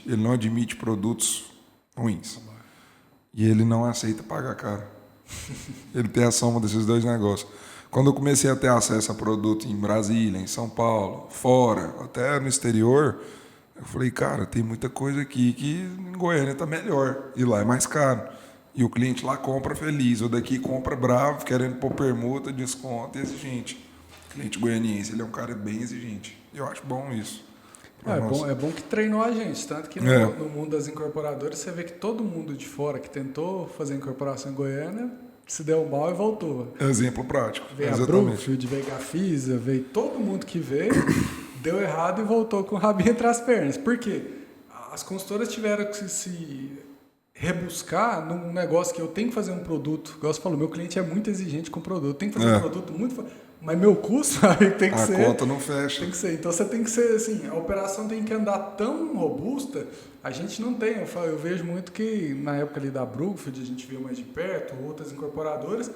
S1: Ele não admite produtos ruins. E ele não aceita pagar caro. Ele tem a soma desses dois negócios. Quando eu comecei a ter acesso a produto em Brasília, em São Paulo, fora, até no exterior, eu falei, cara, tem muita coisa aqui que em Goiânia está melhor e lá é mais caro. E o cliente lá compra feliz, o daqui compra bravo, querendo pôr permuta, desconto e exigente. O cliente goianiense, ele é um cara bem exigente. E eu acho bom isso.
S3: É bom que treinou a gente, tanto que no mundo das incorporadoras você vê que todo mundo de fora que tentou fazer incorporação em Goiânia se deu mal e voltou.
S1: Exemplo prático.
S3: Veio a Brookfield, veio a Gafisa, veio todo mundo que veio, deu errado e voltou com o rabinho entre as pernas. Por quê? As consultoras tiveram que se rebuscar num negócio que eu tenho que fazer um produto. Igual você falou, meu cliente é muito exigente com o produto. Tem que fazer um produto muito... Mas meu custo aí tem que ser...
S1: A conta não fecha.
S3: Tem que ser. Então você tem que ser assim, a operação tem que andar tão robusta, a gente não tem. Eu vejo muito que na época ali da Brookfield, a gente viu mais de perto, outras incorporadoras,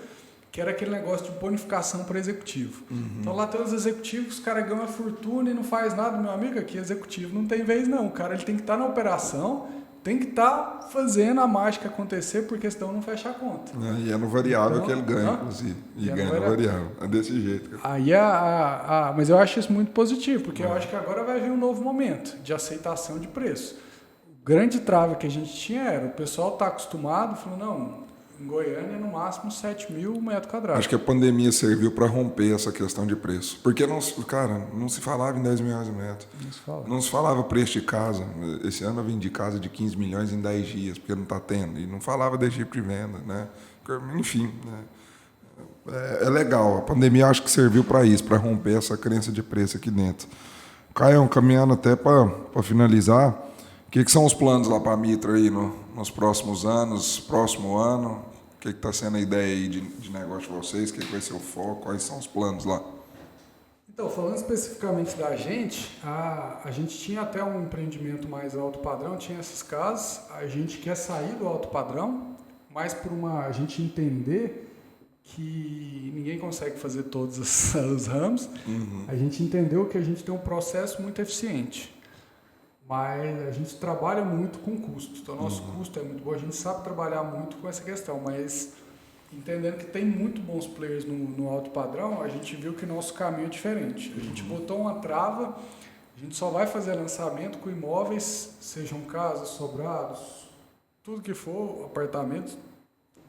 S3: que era aquele negócio de bonificação para executivo. Então lá tem os executivos, os caras ganham a fortuna e não faz nada. Meu amigo, aqui executivo não tem vez não. O cara ele tem que estar na operação, tem que estar fazendo a mágica acontecer, porque senão não fecha a conta.
S1: E é no variável que ele ganha, inclusive. E ganha no variável. É desse jeito.
S3: Aí mas eu acho isso muito positivo, porque eu acho que agora vai vir um novo momento de aceitação de preço. O grande trave que a gente tinha era, o pessoal está acostumado, falou, não, em Goiânia no máximo 7 mil metros quadrados.
S1: Acho que a pandemia serviu para romper essa questão de preço. Porque, não se falava em 10 mil reais o metro. Não se falava preço de casa. Esse ano eu vendi casa de 15 milhões em 10 dias, porque não está tendo. E não falava desse tipo de venda, né? Enfim, né? É legal. A pandemia acho que serviu para isso, para romper essa crença de preço aqui dentro. Caio, caminhando até para finalizar, o que são os planos lá para a Mitra aí nos próximos anos, próximo ano? O que está sendo a ideia aí de negócio de vocês? O que vai ser o foco? Quais são os planos lá?
S3: Então, falando especificamente da gente, a gente tinha até um empreendimento mais alto padrão, tinha esses casos, a gente quer sair do alto padrão, mas por a gente entender que ninguém consegue fazer todos os ramos, a gente entendeu que a gente tem um processo muito eficiente. Mas a gente trabalha muito com custo, então o nosso custo é muito bom, a gente sabe trabalhar muito com essa questão, mas entendendo que tem muito bons players no alto padrão, a gente viu que o nosso caminho é diferente. A gente botou uma trava, a gente só vai fazer lançamento com imóveis, sejam casas, sobrados, tudo que for, apartamentos,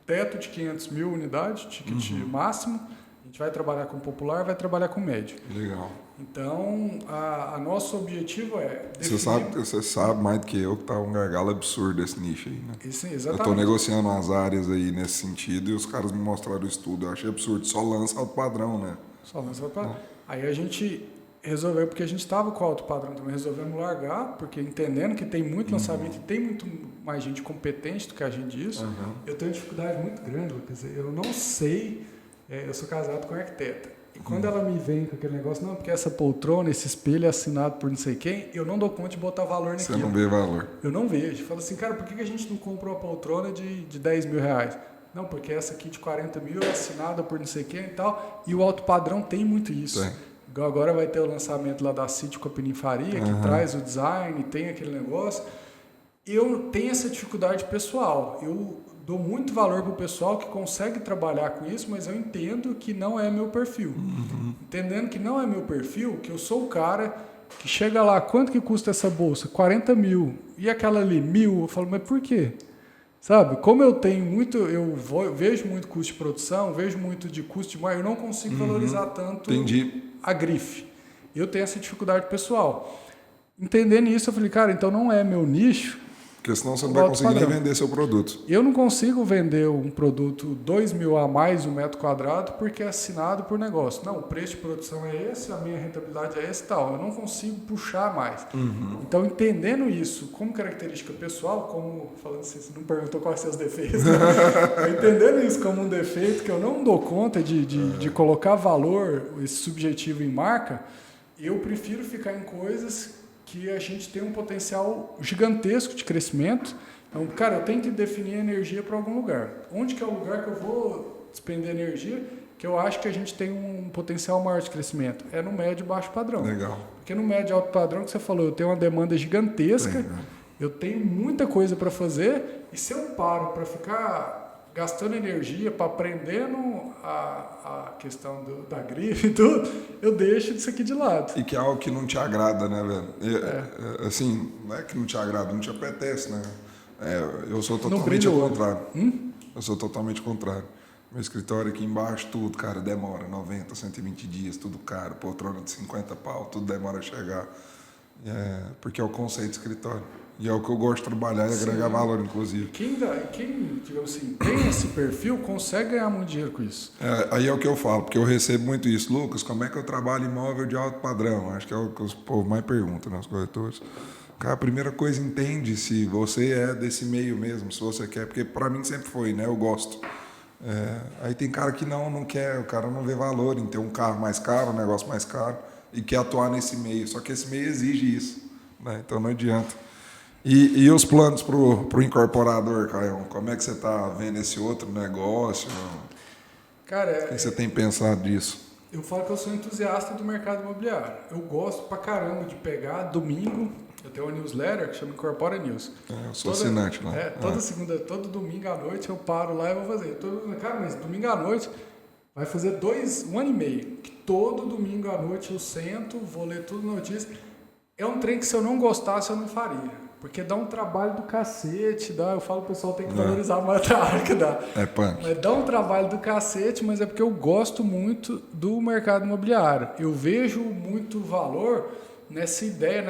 S3: teto de 500 mil unidades, ticket máximo, gente vai trabalhar com popular, vai trabalhar com médio.
S1: Legal.
S3: Então, a nosso objetivo é...
S1: Você sabe mais do que eu que tá um gargalo absurdo esse nicho aí, né?
S3: Isso,
S1: Eu
S3: exatamente.
S1: tô negociando umas áreas aí nesse sentido e os caras me mostraram o estudo. Eu achei absurdo. Só lança alto padrão, né?
S3: Só lança alto padrão. Aí a gente resolveu, porque a gente estava com o alto padrão também, resolvemos largar, porque entendendo que tem muito lançamento e tem muito mais gente competente do que a gente disso, eu tenho uma dificuldade muito grande, Lucas. Eu não sei, eu sou casado com arquiteta. E quando ela me vem com aquele negócio, não, porque essa poltrona, esse espelho é assinado por não sei quem, eu não dou conta de botar valor naquilo.
S1: Você não vê valor.
S3: Eu não vejo. Falo assim, cara, por que a gente não comprou uma poltrona de 10 mil reais? Não, porque essa aqui de 40 mil é assinada por não sei quem e tal. E o alto padrão tem muito isso.
S1: Tem.
S3: Igual agora vai ter o lançamento lá da City com a Pininfaria, que traz o design, tem aquele negócio. Eu tenho essa dificuldade pessoal. Eu dou muito valor para o pessoal que consegue trabalhar com isso, mas eu entendo que não é meu perfil. Entendendo que não é meu perfil, que eu sou o cara que chega lá, quanto que custa essa bolsa? 40 mil. E aquela ali, 1.000? Eu falo, mas por quê? Sabe, como eu tenho muito, vejo muito custo de produção, vejo muito de custo de marketing, eu não consigo valorizar tanto a grife. Eu tenho essa dificuldade pessoal. Entendendo isso, eu falei, cara, então não é meu nicho.
S1: Porque senão você não vai conseguir nem vender seu produto.
S3: Eu não consigo vender um produto 2 mil a mais um metro quadrado porque é assinado por negócio. Não, o preço de produção é esse, a minha rentabilidade é esse e tal. Eu não consigo puxar mais. Então, entendendo isso como característica pessoal, como, falando assim, você não perguntou quais são os defeitos, entendendo isso como um defeito que eu não dou conta de colocar valor, esse subjetivo em marca, eu prefiro ficar em coisas que a gente tem um potencial gigantesco de crescimento. Então, cara, eu tenho que definir a energia para algum lugar. Onde que é o lugar que eu vou despender energia que eu acho que a gente tem um potencial maior de crescimento? É no médio e baixo padrão.
S1: Legal.
S3: Porque no médio e alto padrão, que você falou, eu tenho uma demanda gigantesca, eu tenho muita coisa para fazer, e se eu paro para ficar gastando energia para aprendendo a questão da grife e tudo, eu deixo isso aqui de lado.
S1: E que é algo que não te agrada, né, velho? Assim, não é que não te agrada, não te apetece, né? Eu sou totalmente ao contrário. Eu sou totalmente contrário. Meu escritório aqui embaixo, tudo, cara, demora 90, 120 dias, tudo caro, poltrona de 50 pau, tudo demora a chegar. Porque é o conceito de escritório. E é o que eu gosto de trabalhar e agregar valor, inclusive.
S3: Quem, digamos assim, tem esse perfil, consegue ganhar muito dinheiro com isso.
S1: Aí é o que eu falo, porque eu recebo muito isso. Lucas, como é que eu trabalho imóvel de alto padrão? Acho que é o que os povos mais perguntam, né, os corretores. Cara, a primeira coisa, entende se você é desse meio mesmo, se você quer. Porque para mim sempre foi, né? Eu gosto. Aí tem cara que não quer, o cara não vê valor em ter um carro mais caro, um negócio mais caro, e quer atuar nesse meio. Só que esse meio exige isso, né? Então não adianta. E os planos pro incorporador, Caião? Como é que você está vendo esse outro negócio?
S3: Cara,
S1: o que você tem pensado disso?
S3: Eu falo que eu sou entusiasta do mercado imobiliário. Eu gosto pra caramba de pegar domingo. Eu tenho uma newsletter que chama Incorpora News.
S1: Eu sou assinante lá.
S3: Todo domingo à noite eu paro lá e vou fazer. Cara, mas domingo à noite vai fazer 1 ano e meio. Que todo domingo à noite eu sento, vou ler tudo notícia. É um trem que se eu não gostasse eu não faria. Porque dá um trabalho do cacete, eu falo que o pessoal tem que valorizar mais a área que dá.
S1: Punk.
S3: Mas dá um trabalho do cacete, mas é porque eu gosto muito do mercado imobiliário. Eu vejo muito valor nessa ideia,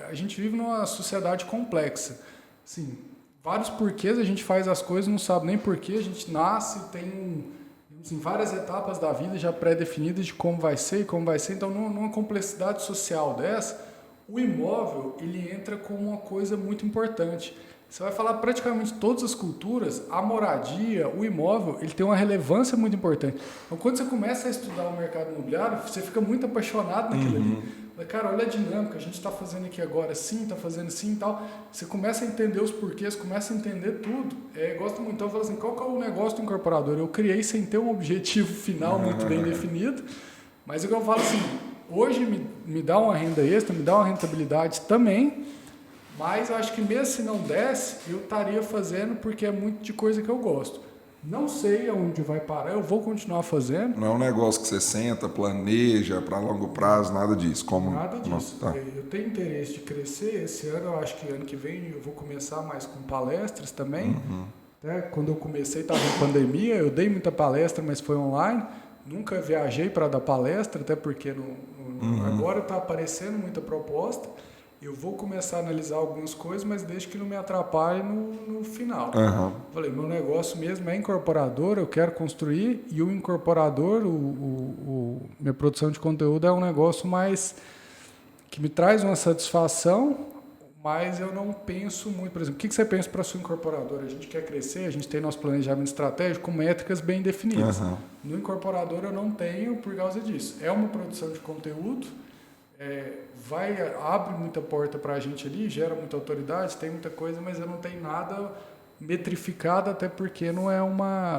S3: a gente vive numa sociedade complexa. Assim, vários porquês a gente faz as coisas, não sabe nem porquê, a gente nasce, tem várias etapas da vida já pré-definidas de como vai ser e como vai ser. Então, numa complexidade social dessa, o imóvel, ele entra como uma coisa muito importante. Você vai falar praticamente todas as culturas, a moradia, o imóvel, ele tem uma relevância muito importante. Então, quando você começa a estudar o mercado imobiliário, você fica muito apaixonado naquilo ali. Cara, olha a dinâmica, a gente está fazendo aqui agora assim, está fazendo assim e tal. Você começa a entender os porquês, começa a entender tudo. Gosto muito, então eu falo assim, qual que é o negócio do incorporador? Eu criei sem ter um objetivo final muito bem definido, mas o que eu falo assim, hoje me dá uma renda extra, me dá uma rentabilidade também, mas eu acho que mesmo se não desse, eu estaria fazendo porque é muito de coisa que eu gosto. Não sei aonde vai parar, eu vou continuar fazendo.
S1: Não é um negócio que você senta, planeja para longo prazo, nada disso.
S3: Nada disso. Eu tenho interesse de crescer. Esse ano, eu acho que ano que vem eu vou começar mais com palestras também. Até quando eu comecei, estava em pandemia, eu dei muita palestra, mas foi online. Nunca viajei para dar palestra, até porque agora está aparecendo muita proposta. Eu vou começar a analisar algumas coisas, mas desde que não me atrapalhe no final. Falei, meu negócio mesmo é incorporador, eu quero construir, e o incorporador, minha produção de conteúdo é um negócio mais que me traz uma satisfação, mas eu não penso muito. Por exemplo, o que você pensa para a sua incorporadora? A gente quer crescer, a gente tem nosso planejamento estratégico com métricas bem definidas. No incorporador eu não tenho por causa disso. É uma produção de conteúdo, abre muita porta para a gente ali, gera muita autoridade, tem muita coisa, mas eu não tenho nada metrificado, até porque não é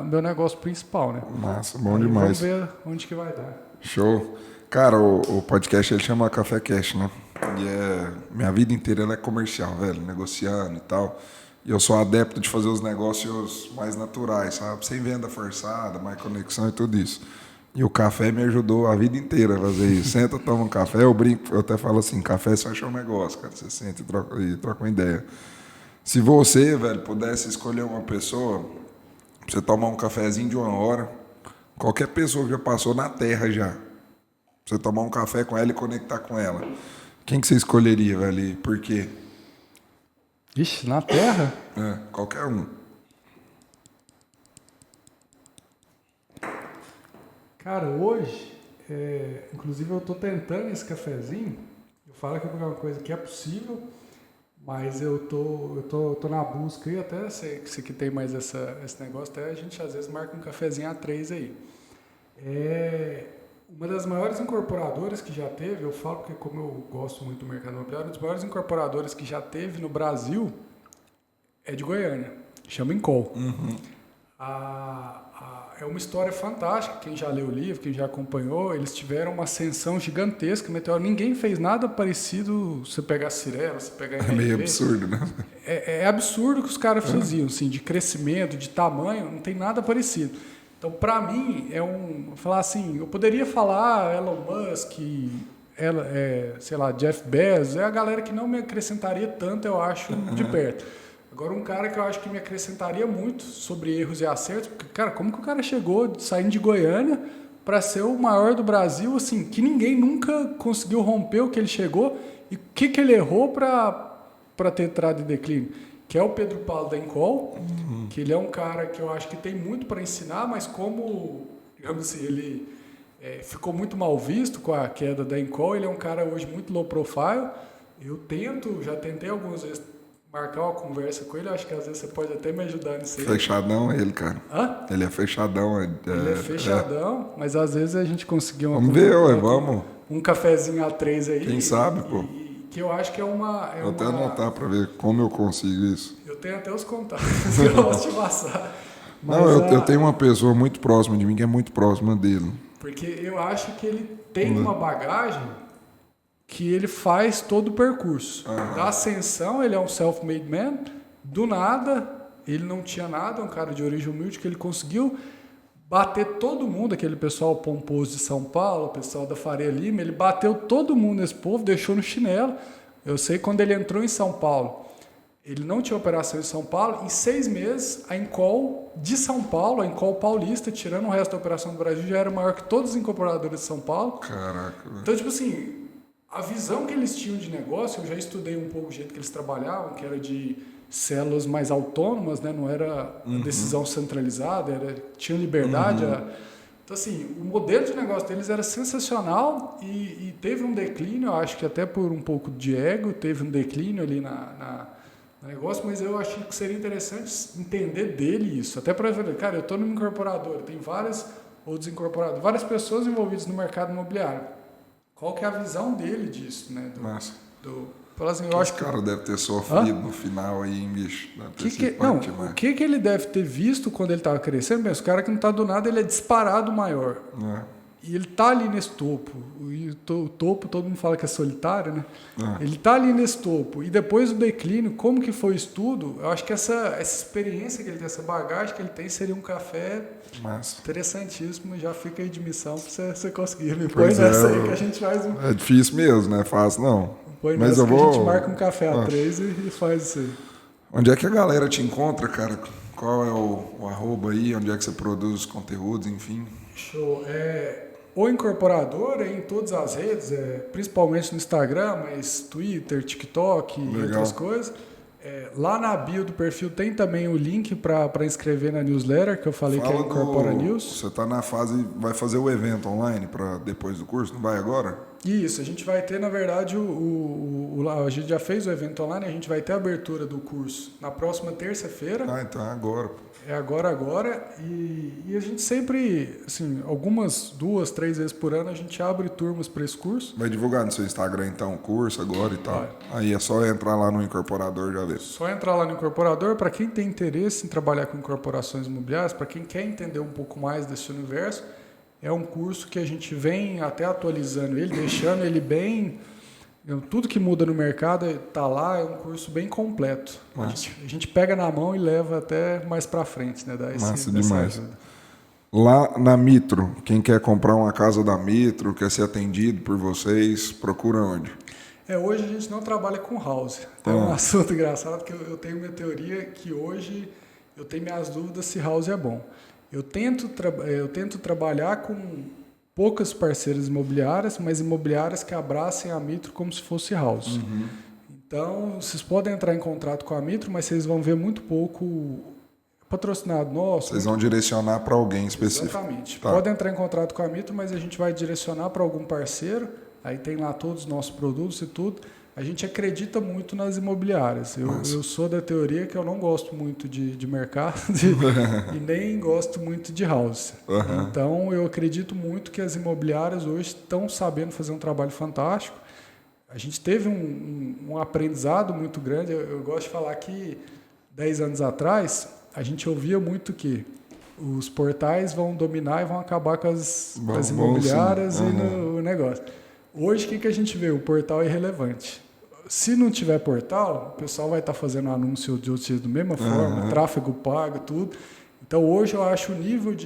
S3: meu negócio principal, né?
S1: Massa, bom demais.
S3: Vamos ver onde que vai dar.
S1: Show. Cara, o podcast ele chama Café Cash, né? E minha vida inteira ela é comercial, velho, negociando e tal. E eu sou adepto de fazer os negócios mais naturais, sabe? Sem venda forçada, mais conexão e tudo isso. E o café me ajudou a vida inteira a fazer isso. Senta, toma um café, eu brinco, eu até falo assim, café só achar um negócio, cara. Você senta e troca uma ideia. Se você, velho, pudesse escolher uma pessoa pra você tomar um cafezinho de 1 hora, qualquer pessoa que já passou na Terra já, pra você tomar um café com ela e conectar com ela, quem que você escolheria, velho? E por quê?
S3: Ixi, na Terra?
S1: Qualquer um.
S2: Cara, hoje, inclusive eu tô tentando esse cafezinho. Eu falo que é uma coisa que é possível, mas eu tô na busca aí, até se que tem mais esse negócio, até a gente às vezes marca um cafezinho A3 aí. Uma das maiores incorporadoras que já teve, eu falo porque como eu gosto muito do mercado imobiliário, uma das maiores incorporadoras que já teve no Brasil é de Goiânia, chama Incol. É uma história fantástica, quem já leu o livro, quem já acompanhou, eles tiveram uma ascensão gigantesca, meteoro. Ninguém fez nada parecido, você pegar Cirela, você pegar
S1: É meio absurdo, né?
S3: É absurdo o que os caras faziam, assim, de crescimento, de tamanho, não tem nada parecido. Então, para mim, falar assim, eu poderia falar Elon Musk, sei lá, Jeff Bezos, é a galera que não me acrescentaria tanto, eu acho, de perto. Agora, um cara que eu acho que me acrescentaria muito sobre erros e acertos, porque, cara, como que o cara chegou saindo de Goiânia para ser o maior do Brasil, assim, que ninguém nunca conseguiu romper o que ele chegou, e o que ele errou para ter entrado em declínio? Que é o Pedro Paulo da Incol, que ele é um cara que eu acho que tem muito para ensinar, mas como, digamos assim, ele ficou muito mal visto com a queda da Incol, ele é um cara hoje muito low profile. Eu já tentei algumas vezes marcar uma conversa com ele, acho que às vezes você pode até me ajudar nisso aí.
S1: Fechadão ele, cara. Ele é fechadão.
S3: Ele é fechadão, mas às vezes a gente conseguiu
S1: vamos ver, vamos.
S3: Um cafezinho A3 aí.
S1: Quem sabe, pô.
S3: Que eu acho que vou
S1: até anotar para ver como eu consigo isso.
S3: Eu tenho até os contatos que eu posso te passar.
S1: Mas eu tenho uma pessoa muito próxima de mim que é muito próxima dele.
S3: Porque eu acho que ele tem uma bagagem que ele faz todo o percurso. Da ascensão, ele é um self-made man. Do nada, ele não tinha nada, é um cara de origem humilde que ele conseguiu bater todo mundo, aquele pessoal pomposo de São Paulo, o pessoal da Faria Lima, ele bateu todo mundo nesse povo, deixou no chinelo. Eu sei quando ele entrou em São Paulo, ele não tinha operação em São Paulo, em 6 meses, a Incol de São Paulo, a Incol paulista, tirando o resto da operação do Brasil, já era maior que todos os incorporadores de São Paulo.
S1: Caraca.
S3: Então, tipo assim, a visão que eles tinham de negócio, eu já estudei um pouco o jeito que eles trabalhavam, que era de células mais autônomas, né? Não era decisão centralizada, tinha liberdade. Então, assim, o modelo de negócio deles era sensacional e teve um declínio, eu acho que até por um pouco de ego, teve um declínio ali no negócio, mas eu achei que seria interessante entender dele isso. Até para ver, cara, eu estou numa incorporadora, tem várias outros incorporadores, várias pessoas envolvidas no mercado imobiliário. Qual que é a visão dele disso, né?
S1: Massa.
S3: Assim, eu acho
S1: que o cara deve ter sofrido no final aí, bicho.
S3: O que ele deve ter visto quando ele estava crescendo? Bem, os caras que não tá do nada, ele é disparado maior. E ele tá ali nesse topo. E o topo, todo mundo fala que é solitário, né? Ele tá ali nesse topo. E depois do declínio, como que foi isso tudo? Eu acho que essa experiência que ele tem, essa bagagem que ele tem, seria um café interessantíssimo. Já fica aí de missão para você conseguir. Me põe nessa aí que a gente faz um...
S1: É difícil mesmo, não é fácil não.
S3: Mas a gente marca um café A3 e faz isso aí.
S1: Onde é que a galera te encontra, cara? Qual é o arroba aí? Onde é que você produz os conteúdos, enfim?
S3: Show. O Incorporador em todas as redes, principalmente no Instagram, mas Twitter, TikTok e outras coisas. Lá na bio do perfil tem também o link para inscrever na newsletter, que eu falei que é Incorpora News.
S1: Você está na fase, vai fazer o evento online para depois do curso, não vai agora?
S3: Isso, a gente vai ter, na verdade, a gente já fez o evento online, a gente vai ter a abertura do curso na próxima terça-feira.
S1: Ah, então é agora.
S3: É agora. E a gente sempre, assim, algumas 2, 3 vezes por ano, a gente abre turmas para esse curso.
S1: Vai divulgar no seu Instagram, então, o curso agora e tal. Aí é só entrar lá no Incorporador já ver.
S3: Só entrar lá no Incorporador. Para quem tem interesse em trabalhar com incorporações imobiliárias, para quem quer entender um pouco mais desse universo, é um curso que a gente vem até atualizando ele, deixando ele bem... Tudo que muda no mercado está lá, é um curso bem completo. A gente pega na mão e leva até mais para frente, né?
S1: Massa demais. Lá na Mitro, quem quer comprar uma casa da Mitro, quer ser atendido por vocês, procura onde?
S3: Hoje a gente não trabalha com house. É um assunto engraçado, porque eu tenho minha teoria que hoje eu tenho minhas dúvidas se house é bom. Eu tento trabalhar com poucas parceiras imobiliárias, mas imobiliárias que abracem a Mitro como se fosse house. Uhum. Então, vocês podem entrar em contrato com a Mitro, mas vocês vão ver muito pouco patrocinado nosso.
S1: Vocês vão direcionar para alguém específico.
S3: Exatamente. Tá. Podem entrar em contrato com a Mitro, mas a gente vai direcionar para algum parceiro. Aí tem lá todos os nossos produtos e tudo. A gente acredita muito nas imobiliárias. Eu sou da teoria que eu não gosto muito de mercado e nem gosto muito de house. Uhum. Então, eu acredito muito que as imobiliárias hoje estão sabendo fazer um trabalho fantástico. A gente teve um aprendizado muito grande. Eu gosto de falar que 10 anos atrás, a gente ouvia muito que os portais vão dominar e vão acabar com as imobiliárias e no negócio. Hoje, o que a gente vê? O portal é irrelevante. Se não tiver portal, o pessoal vai estar fazendo anúncio de outros dias da mesma forma, tráfego pago, tudo. Então, hoje eu acho o nível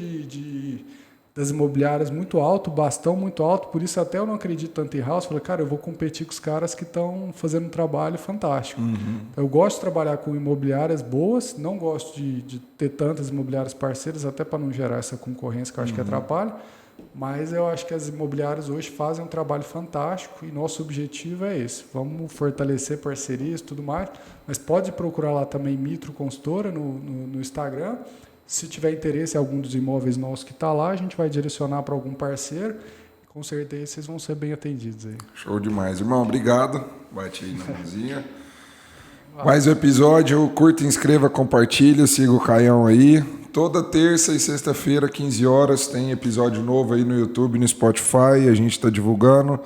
S3: das imobiliárias muito alto, o bastão muito alto, por isso até eu não acredito tanto em house. Falei, cara, eu vou competir com os caras que estão fazendo um trabalho fantástico. Eu gosto de trabalhar com imobiliárias boas, não gosto de ter tantas imobiliárias parceiras, até para não gerar essa concorrência que eu acho que atrapalha. Mas eu acho que as imobiliárias hoje fazem um trabalho fantástico e nosso objetivo é esse. Vamos fortalecer parcerias e tudo mais, mas pode procurar lá também Mitro Consultora no Instagram. Se tiver interesse em algum dos imóveis nossos que está lá, a gente vai direcionar para algum parceiro. Com certeza vocês vão ser bem atendidos aí.
S1: Show demais, irmão. Obrigado. Bate aí na mãozinha. Mais um episódio. Curta, inscreva, compartilha. Siga o Caião aí. Toda terça e sexta-feira, 15 horas, tem episódio novo aí no YouTube, no Spotify. A gente está divulgando.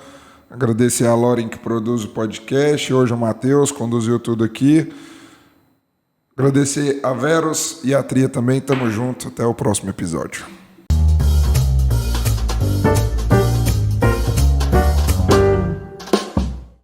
S1: Agradecer a Lauren que produz o podcast. Hoje o Matheus conduziu tudo aqui. Agradecer a Veros e a Tria também. Tamo junto. Até o próximo episódio.